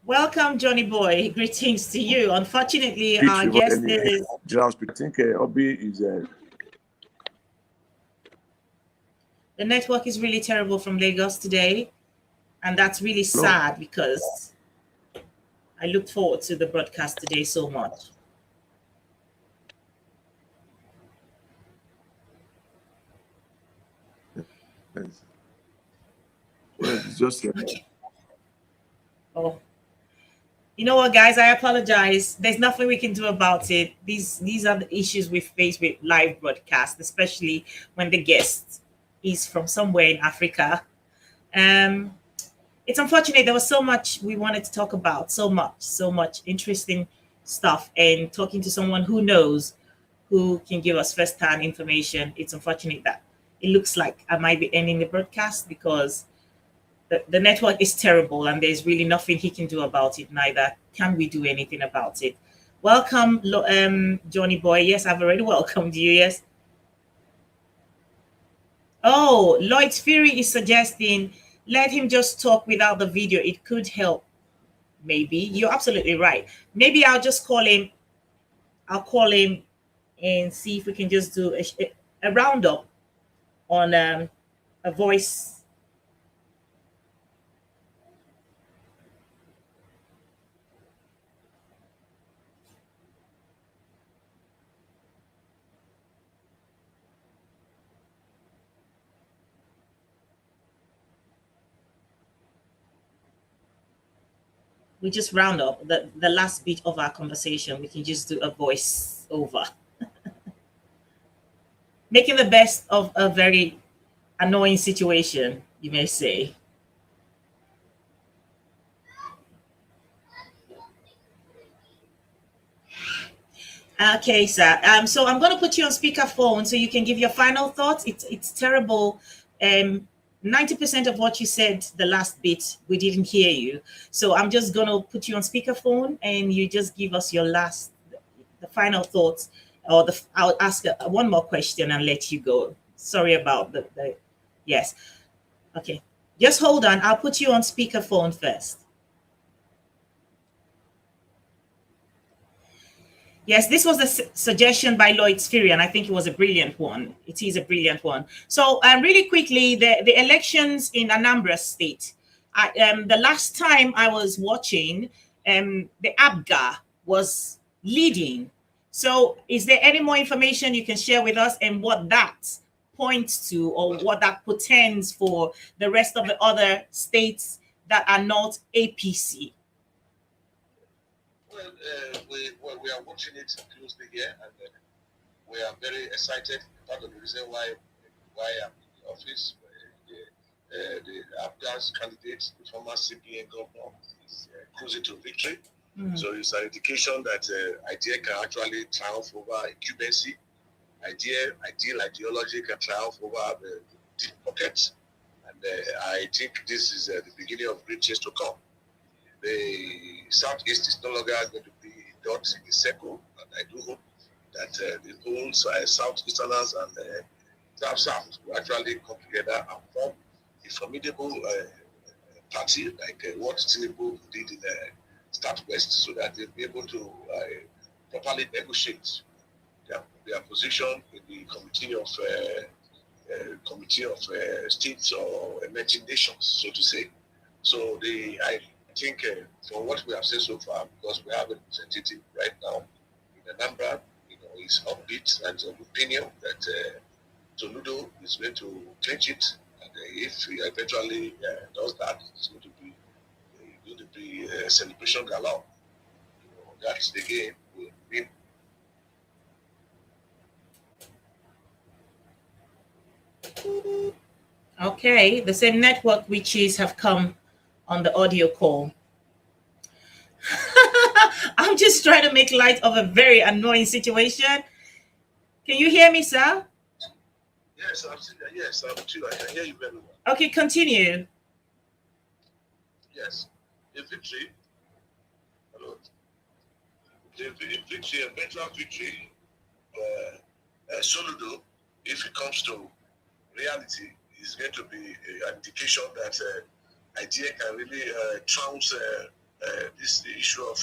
Welcome, Johnny Boy. Greetings to you. Unfortunately, our guest is. I think Obi is The network is really terrible from Lagos today, and that's really sad because I looked forward to the broadcast today so much. It's just Okay. Oh, you know what, guys? I apologize. There's nothing we can do about it. These are the issues we face with live broadcast, especially when the guest is from somewhere in Africa. It's unfortunate. There was so much we wanted to talk about, so much interesting stuff, and talking to someone who knows, who can give us first-hand information. It's unfortunate that it looks like I might be ending the broadcast because the network is terrible and there's really nothing he can do about it. Neither can we do anything about it. Welcome, Johnny Boy. Yes, I've already welcomed you. Yes. Oh, Lloyd's Fury is suggesting let him just talk without the video. It could help. Maybe you're absolutely right. Maybe I'll just call him. I'll call him and see if we can just do a roundup on a voice. We just round up the last bit of our conversation. We can just do a voice over. Making the best of a very annoying situation, you may say. Okay, sir. So I'm going to put you on speakerphone so you can give your final thoughts. It's terrible. 90% of what you said, the last bit, we didn't hear you. So I'm just going to put you on speakerphone and you just give us your the final thoughts, or I'll ask one more question and let you go. Sorry about the yes. Okay. Just hold on. I'll put you on speakerphone first. Yes, this was a suggestion by Lloyd's Fury, and I think it was a brilliant one. It is a brilliant one. So really quickly, the elections in Anambra State. The last time I was watching, the ABGA was leading. So is there any more information you can share with us and what that points to, or what that portends for the rest of the other states that are not APC? Well, we are watching it closely here, and we are very excited. Part of the reason why I'm in the office, the Afghan's candidate, the former CPN governor, is cruising to victory. Mm-hmm. So it's an indication that idea can actually triumph over incumbency. Ideology can triumph over the deep pockets. And I think this is the beginning of great change to come. The Southeast is no longer going to be a dot in the circle, and I do hope that the whole Southeasterners and South will actually come together and form a formidable party like what Tinubu did in Southwest, so that they'll be able to properly negotiate their position in the committee of states or emerging nations, so to say. So I think from what we have said so far, because we have a representative right now in Anambra, is upbeat and of opinion that Soludo is going to clinch it, and if he eventually does that, it's going to be a celebration galore. That's the game will win. Okay, the same network witches have come on the audio call. I'm just trying to make light of a very annoying situation. Can you hear me, sir? Yes, I'm sitting there. Yes, I'm with you. I can hear you very well. Okay, continue. Yes, a victory. Hello. A victory, a eventual victory. Soludo, if it comes to reality, is going to be an indication that idea can really trounce the issue of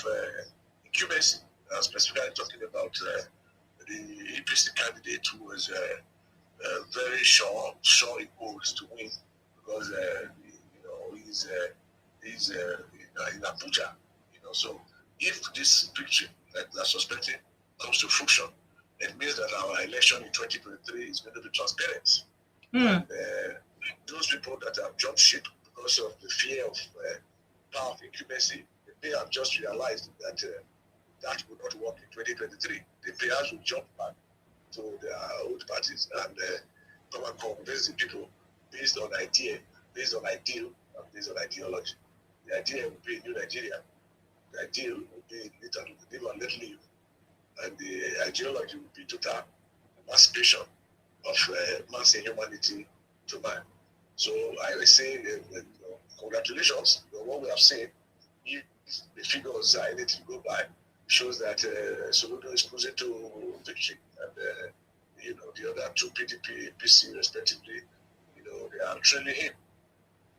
incumbency, specifically talking about the APC candidate who was very sure it holds to win because he's in Abuja. So if this victory that they're suspecting comes to fruition, it means that our election in 2023 is going to be transparent. And those people that have jumped ship because of the fear of power of incumbency, they have just realized that that will not work in 2023. The players will jump back to their old parties and come and convince the people based on idea, based on ideal, and based on ideology. The idea will be New Nigeria. The ideal will be live and let live. And the ideology will be total emancipation of man's humanity to man. So I will say, congratulations. What we have seen, if the figures are anything to go by, shows that Soludo is cruising to victory. And, the other two PDP, PC respectively, they are trailing him.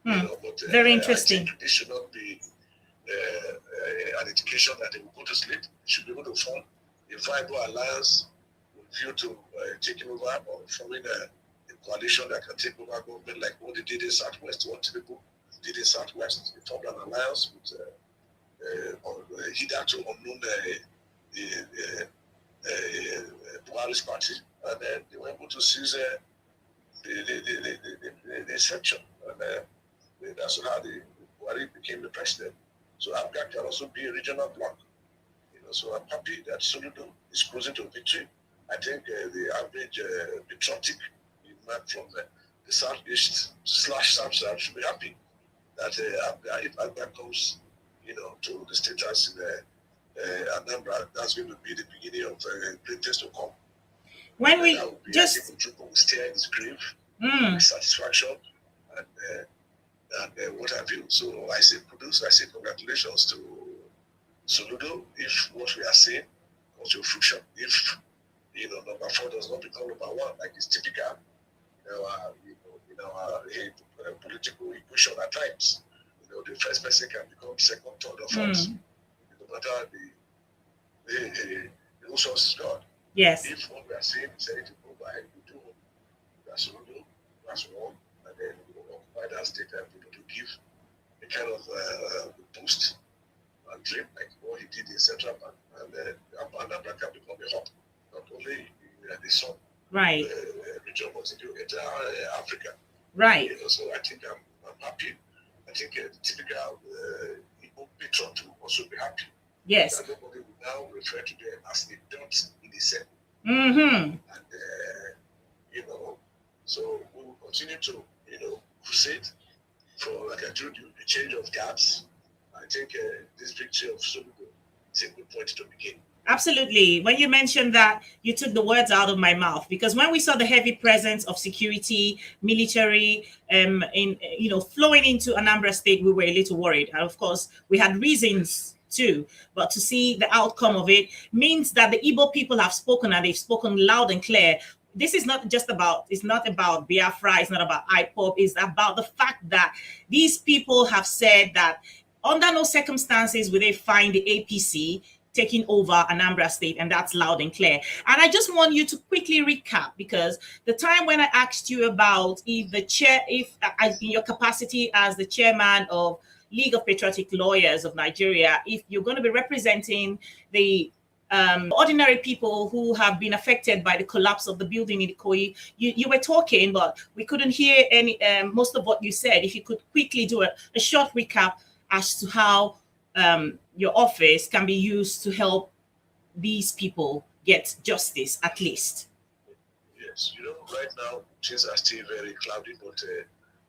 But, very interesting. I think this should not be an indication that they will go to sleep. They should be able to form a viable alliance with view to taking over or forming a coalition that can take over government like what they did in Southwest, what people did in Southwest. They formed an alliance with hitherto unknown Buhari's party, and then they were able to seize the section, and that's how Buhari became the president. So Abubakar can also be a regional bloc. So I'm happy that Soludo is cruising to victory. I think the average patriotic man from the southeast / south should be happy that if Abubakar comes, to the status in Anambra, that's going to be the beginning of great things to come. When we just will stay in his grave with satisfaction and what have you. So I say kudos, I say congratulations to Soludo. If what we are saying comes to fruition, if number 4 does not become number 1, like it's typical in our political equation at times. The first person can become second, third, or fourth. No matter the source is God. Yes. If what we are saying is anything to go by, we do that's Soludo, that's one, and then we will occupy that state and people to give a kind of boost and dream like what he did in Central Bank, and Anambra can become a hub, not only in the south right region, but in the entire Africa. Right. So I think I'm happy. I think the typical Igbo patron to also be happy. Yes. That nobody will now refer to them as a dot in the circle. And so we will continue to crusade for, like I told you, the change of guards. I think this victory of Soludo is a good point to begin. Absolutely. When you mentioned that, you took the words out of my mouth, because when we saw the heavy presence of security, military, flowing into Anambra State, we were a little worried. And of course, we had reasons too. But to see the outcome of it means that the Igbo people have spoken, and they've spoken loud and clear. This is not just about, it's not about Biafra, it's not about IPOP, it's about the fact that these people have said that under no circumstances will they find the APC taking over Anambra State, and that's loud and clear. And I just want you to quickly recap, because the time when I asked you about in your capacity as the chairman of League of Patriotic Lawyers of Nigeria, if you're going to be representing the ordinary people who have been affected by the collapse of the building in Ikoyi, you were talking, but we couldn't hear most of what you said. If you could quickly do a short recap as to how your office can be used to help these people get justice, at least. Yes, right now things are still very cloudy, but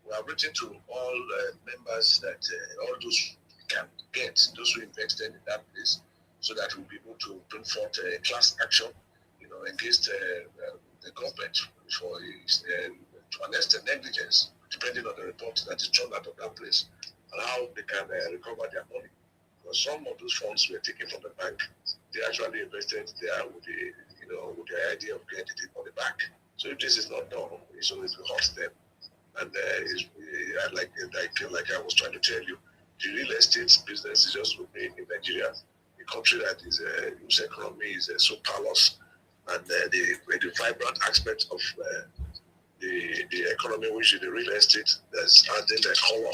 we have written to all members that all those can get, those who invested in that place, so that we'll be able to bring forth a class action, against the government for to arrest the negligence, depending on the report that is thrown out of that place, and how they can recover their money. Because some of those funds were taken from the bank, they actually invested there with with the idea of getting it on the back. So if this is not done, it's always going to hurt them. And like I was trying to tell you, the real estate business is just remain in Nigeria, a country that is whose economy is so powerless, and the vibrant aspect of the economy, which is the real estate, that's adding a color,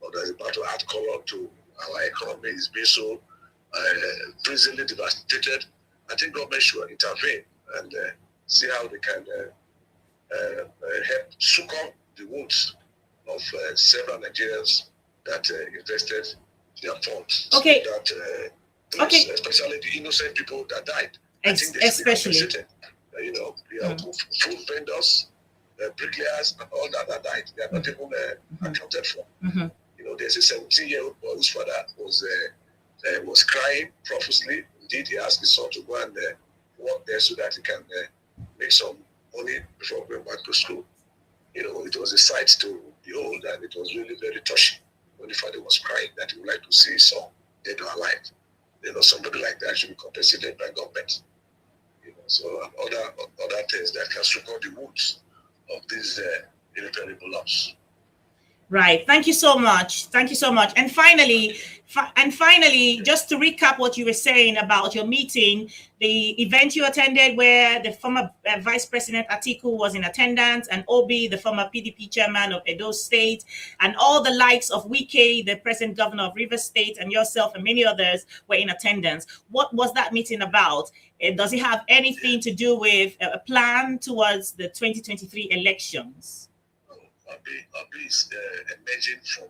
or that's about to add color to our economy, is being so presently devastated. I think government should intervene and see how they can help succumb the wounds of several Nigerians that invested their funds. Okay. So that, especially the innocent people that died. I think they should be compensated. Food vendors, bricklayers, and all that died. They are not even accounted for. There's a 17-year-old boy whose father was crying profusely. Indeed, he asked his son to go and work there so that he can make some money before going back to school. It was a sight to behold, and it was really very touching when the father was crying that he would like to see his son dead or alive. Somebody like that should be compensated by government. So other things that can support the wounds of these irreparable loss. Right. Thank you so much. Thank you so much. And finally, just to recap what you were saying about your meeting, the event you attended where the former Vice President Atiku was in attendance, and Obi, the former PDP chairman of Edo State, and all the likes of Wike, the present governor of Rivers State, and yourself and many others were in attendance. What was that meeting about? Does it have anything to do with a plan towards the 2023 elections? Obi is emerging from,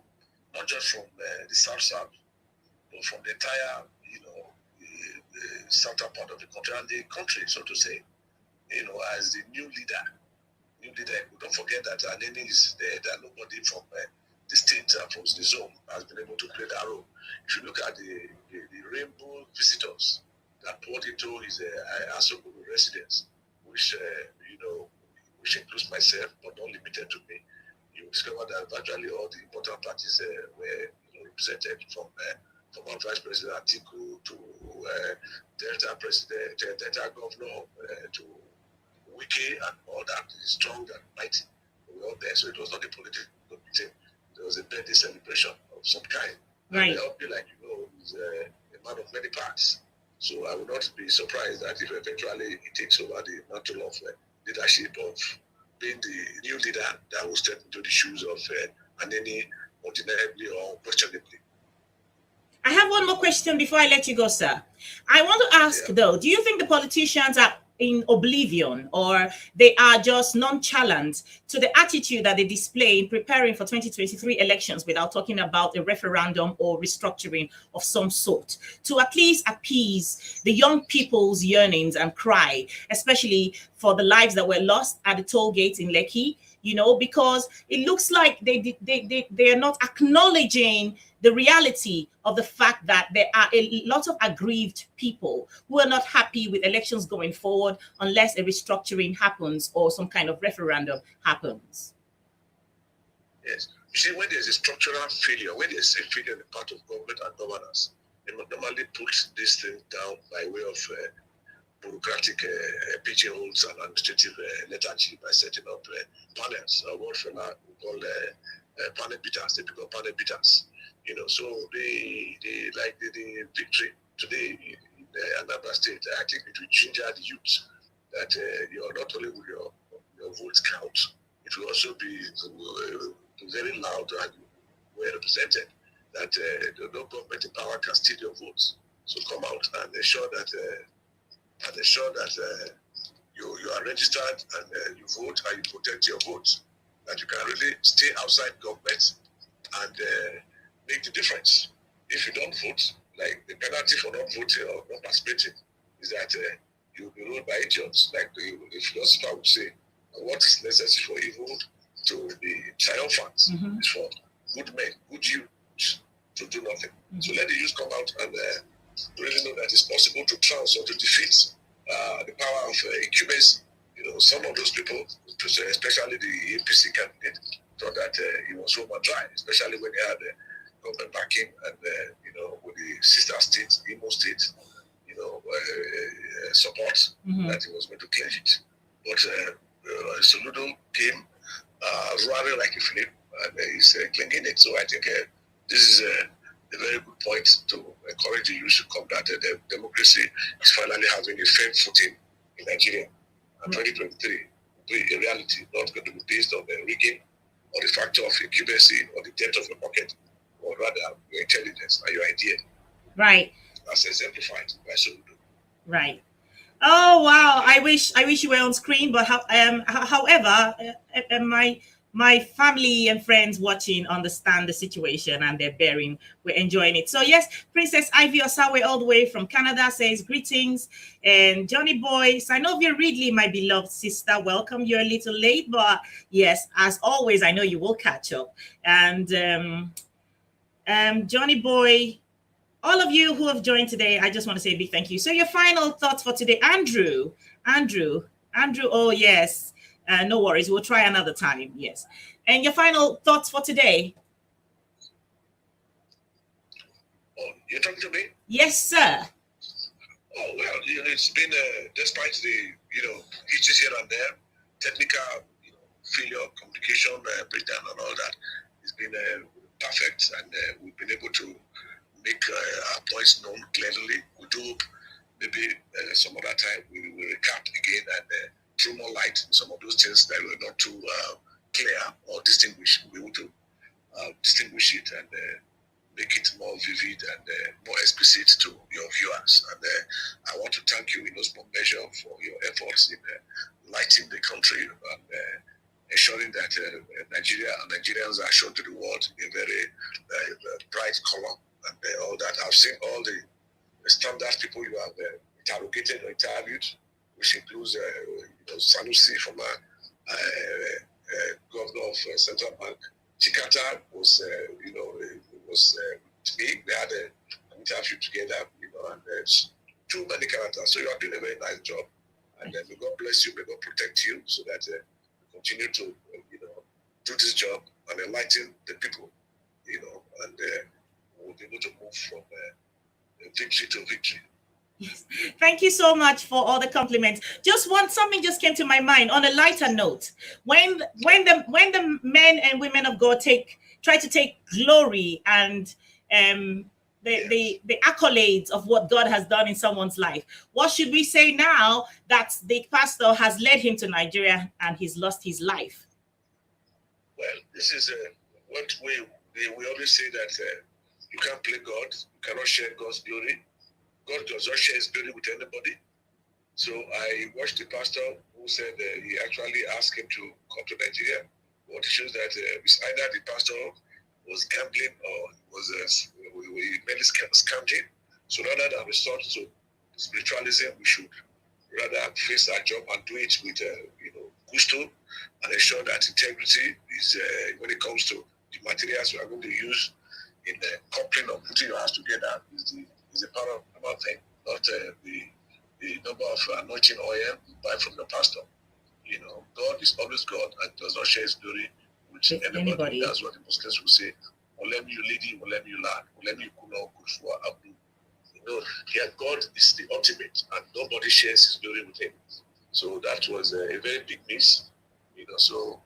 not just from the South, but from the entire, the southern part of the country, and the country, so to say, as the new leader. Don't forget that Aneni is there, that nobody from the state, from the zone, has been able to play that role. If you look at the rainbow visitors that poured into his Asokoro residence, which includes myself, but not limited to me, you discover that virtually all the important parties were represented, from our Vice President Atiku to Delta President, Delta Governor, to Wike, and all that, strong and mighty. We were all there, so it was not a political meeting. There was a birthday celebration of some kind. Right. And I'll be like, he's a man of many parts. So I would not be surprised that if eventually he takes over the mantle of leadership of being the new leader that will step into the shoes of Aneni, undeniably or unquestionably. I have one more question before I let you go, sir. I want to ask, though, do you think the politicians are in oblivion, or they are just nonchalant to the attitude that they display in preparing for 2023 elections without talking about a referendum or restructuring of some sort, to at least appease the young people's yearnings and cry, especially for the lives that were lost at the toll gates in Lekki, because it looks like they are not acknowledging the reality of the fact that there are a lot of aggrieved people who are not happy with elections going forward unless a restructuring happens or some kind of referendum happens. Yes. You see, when there's a structural failure, when there's a failure on the part of government and governance, they normally put this thing down by way of bureaucratic pigeonholes and administrative lethargy by setting up panels, what we call panel beaters. They become panel beaters. So the victory today in Anambra State, I think it will ginger the youth that not only will your votes count, it will also be very loud and well represented, that no government in power can steal your votes. So come out and ensure that you are registered and you vote and you protect your vote, that you can really stay outside government and make the difference. If you don't vote, like the penalty for not voting or not participating is that you will be ruled by idiots. Like the philosopher would say, what is necessary for evil to be triumphant is for good men, good youth to do nothing. So let the youth come out and really know that it's possible to trounce or to defeat the power of incumbency. Some of those people, especially the APC candidate, thought that he was home and dry, especially when he had government backing and with the sister state, Imo State, support that he was going to clinch it. But Soludo came roaring like a flame, and he's clinging it. So I think this is a very good point to encourage the youth to come that the democracy is finally having a firm footing in Nigeria. And 2023 be a reality, not going to be based on the rigging or the factor of incumbency or the depth of your pocket, or rather your intelligence and your idea. Right. That's exemplified by Soludo. Right. Oh wow! I wish you were on screen, but however, my family and friends watching understand the situation and they're bearing. We're enjoying it. So yes, Princess Ivy Osawe all the way from Canada says greetings, and Johnny Boy, Sinovia Ridley, my beloved sister, welcome. You're a little late, but yes, as always, I know you will catch up. And Johnny Boy. All of you who have joined today, I just want to say a big thank you. So your final thoughts for today, Andrew. Oh, yes. No worries. We'll try another time. Yes. And your final thoughts for today. Oh, you're talking to me? Yes, sir. Oh, well, it's been, despite the, hitches here and there, technical, failure, communication breakdown and all that, it's been perfect, and we've been able to make our points known clearly. We do maybe some other time we will recap again and throw more light in some of those things that were not too clear or distinguish. We want to distinguish it and make it more vivid and more explicit to your viewers. And I want to thank you in no small measure for your efforts in lighting the country and ensuring that Nigeria and Nigerians are shown to the world in a very bright color. And all that. I've seen all the standard people you have interrogated or interviewed, which includes Sanusi, former governor of Central Bank. Chikata was, was with me. We had an interview together, and too many characters. So you are doing a very nice job. And may God bless you, may God protect you, so that you continue to, do this job and enlighten the people, and we'll be able to move from victory to victory. Yes. Thank you so much for all the compliments. Something just came to my mind on a lighter note. When the men and women of God try to take glory and the accolades of what God has done in someone's life, what should we say now that the pastor has led him to Nigeria and he's lost his life? Well, this is what we always say that you can't play God, you cannot share God's glory. God does not share his glory with anybody. So I watched the pastor who said he actually asked him to come to Nigeria. What shows that it's either the pastor was gambling or was mainly scamming. So rather than resort to spiritualism, we should rather face our job and do it with gusto and ensure that integrity is when it comes to the materials we are going to use in the coupling of putting your house together is a paramount thing, not the number of anointing oil you buy from the pastor. God is always God and does not share his glory with anybody. That's what the Muslims will say. Olem you lady, olem you land, olem you kuno kushwa abu. Here God is the ultimate and nobody shares his glory with him. So that was a very big miss. So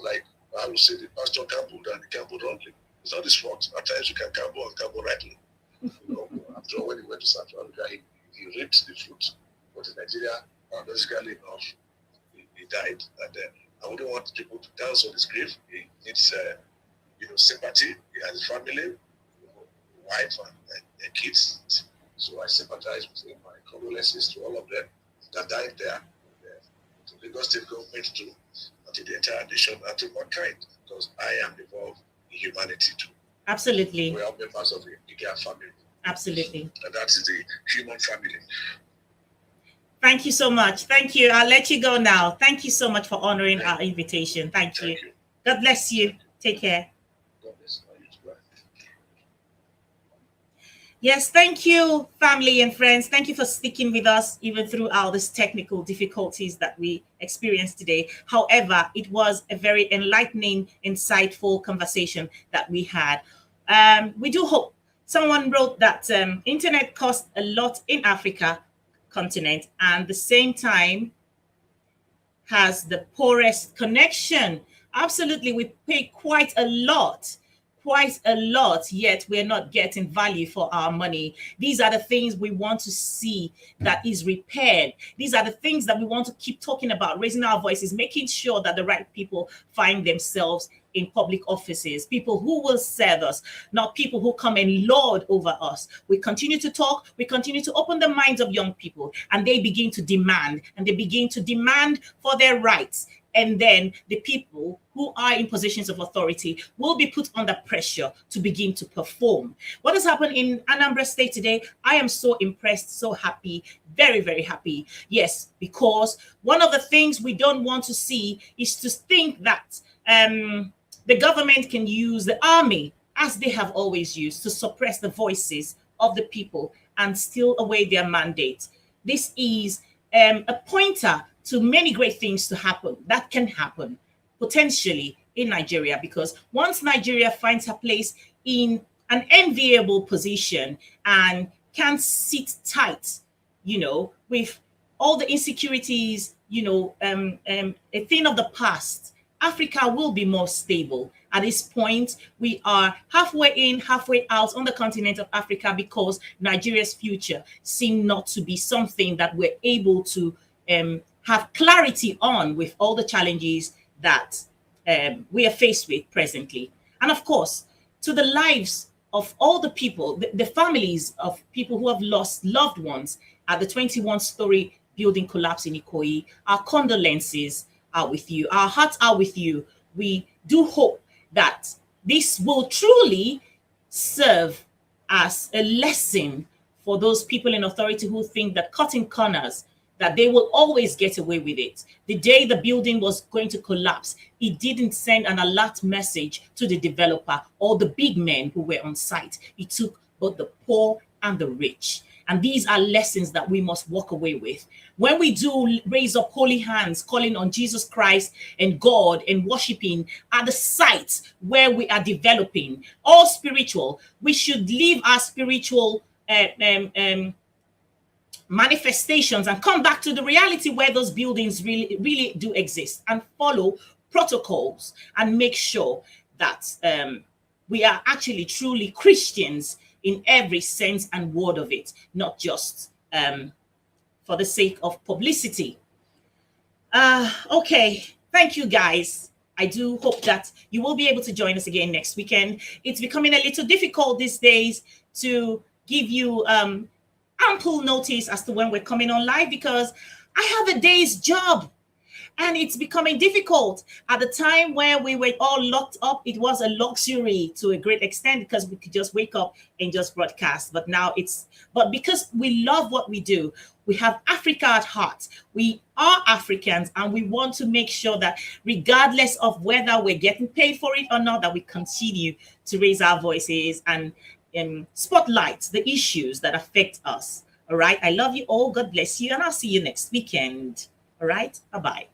like I would say the pastor gambled and he gambled wrongly. It's not his fault. At times you can gamble and gamble rightly. After all, when he went to South Africa, he reaped the fruit. But in Nigeria, paradoxically enough, he died. And I wouldn't want people to dance on his grave. He needs sympathy. He has a family, wife and kids. So I sympathize with him. My condolences to all of them that died there. To the Lagos State government too, and to the entire nation and to mankind, because I am involved in humanity too. Absolutely. We are members of a bigger family. Absolutely. And that is the human family. Thank you so much. Thank you. I'll let you go now. Thank you so much for honoring our invitation. Thank you. God bless you. Take care. God bless you. Yes, thank you, family and friends. Thank you for sticking with us even through all these technical difficulties that we experienced today. However, it was a very enlightening, insightful conversation that we had. We do hope. Someone wrote that internet costs a lot in Africa continent and the same time has the poorest connection. Absolutely, we pay quite a lot quite a lot, yet we're not getting value for our money. These are the things we want to see that is repaired. These are the things that we want to keep talking about, raising our voices, making sure that the right people find themselves in public offices, people who will serve us, not people who come and lord over us. We continue to talk, we continue to open the minds of young people, and they begin to demand, for their rights. And then the people who are in positions of authority will be put under pressure to begin to perform. What has happened in Anambra State today, I am so impressed, so happy, very, very happy. Yes, because one of the things we don't want to see is to think that the government can use the army, as they have always used, to suppress the voices of the people and steal away their mandate. This is a pointer to many great things to happen, that can happen potentially in Nigeria, because once Nigeria finds her place in an enviable position and can sit tight, with all the insecurities, a thing of the past, Africa will be more stable. At this point, we are halfway in, halfway out on the continent of Africa, because Nigeria's future seems not to be something that we're able to have clarity on, with all the challenges that we are faced with presently. And of course, to the lives of all the people, the families of people who have lost loved ones at the 21-story building collapse in Ikoyi, our condolences are with you. Our hearts are with you. We do hope that this will truly serve as a lesson for those people in authority who think that cutting corners, that they will always get away with it. The day the building was going to collapse, it didn't send an alert message to the developer or the big men who were on site. It took both the poor and the rich. And these are lessons that we must walk away with. When we do raise up holy hands, calling on Jesus Christ and God and worshiping at the sites where we are developing, all spiritual, we should leave our spiritual manifestations and come back to the reality where those buildings really do exist, and follow protocols and make sure that we are actually truly Christians in every sense and word of it, not just for the sake of publicity. Okay, thank you guys. I do hope that you will be able to join us again next weekend. It's becoming a little difficult these days to give you ample notice as to when we're coming on live, because I have a day's job. And it's becoming difficult. At the time where we were all locked up, it was a luxury to a great extent, because we could just wake up and just broadcast. But now but because we love what we do, we have Africa at heart. We are Africans, and we want to make sure that regardless of whether we're getting paid for it or not, that we continue to raise our voices and spotlight the issues that affect us. All right. I love you all. God bless you. And I'll see you next weekend. All right. Bye-bye.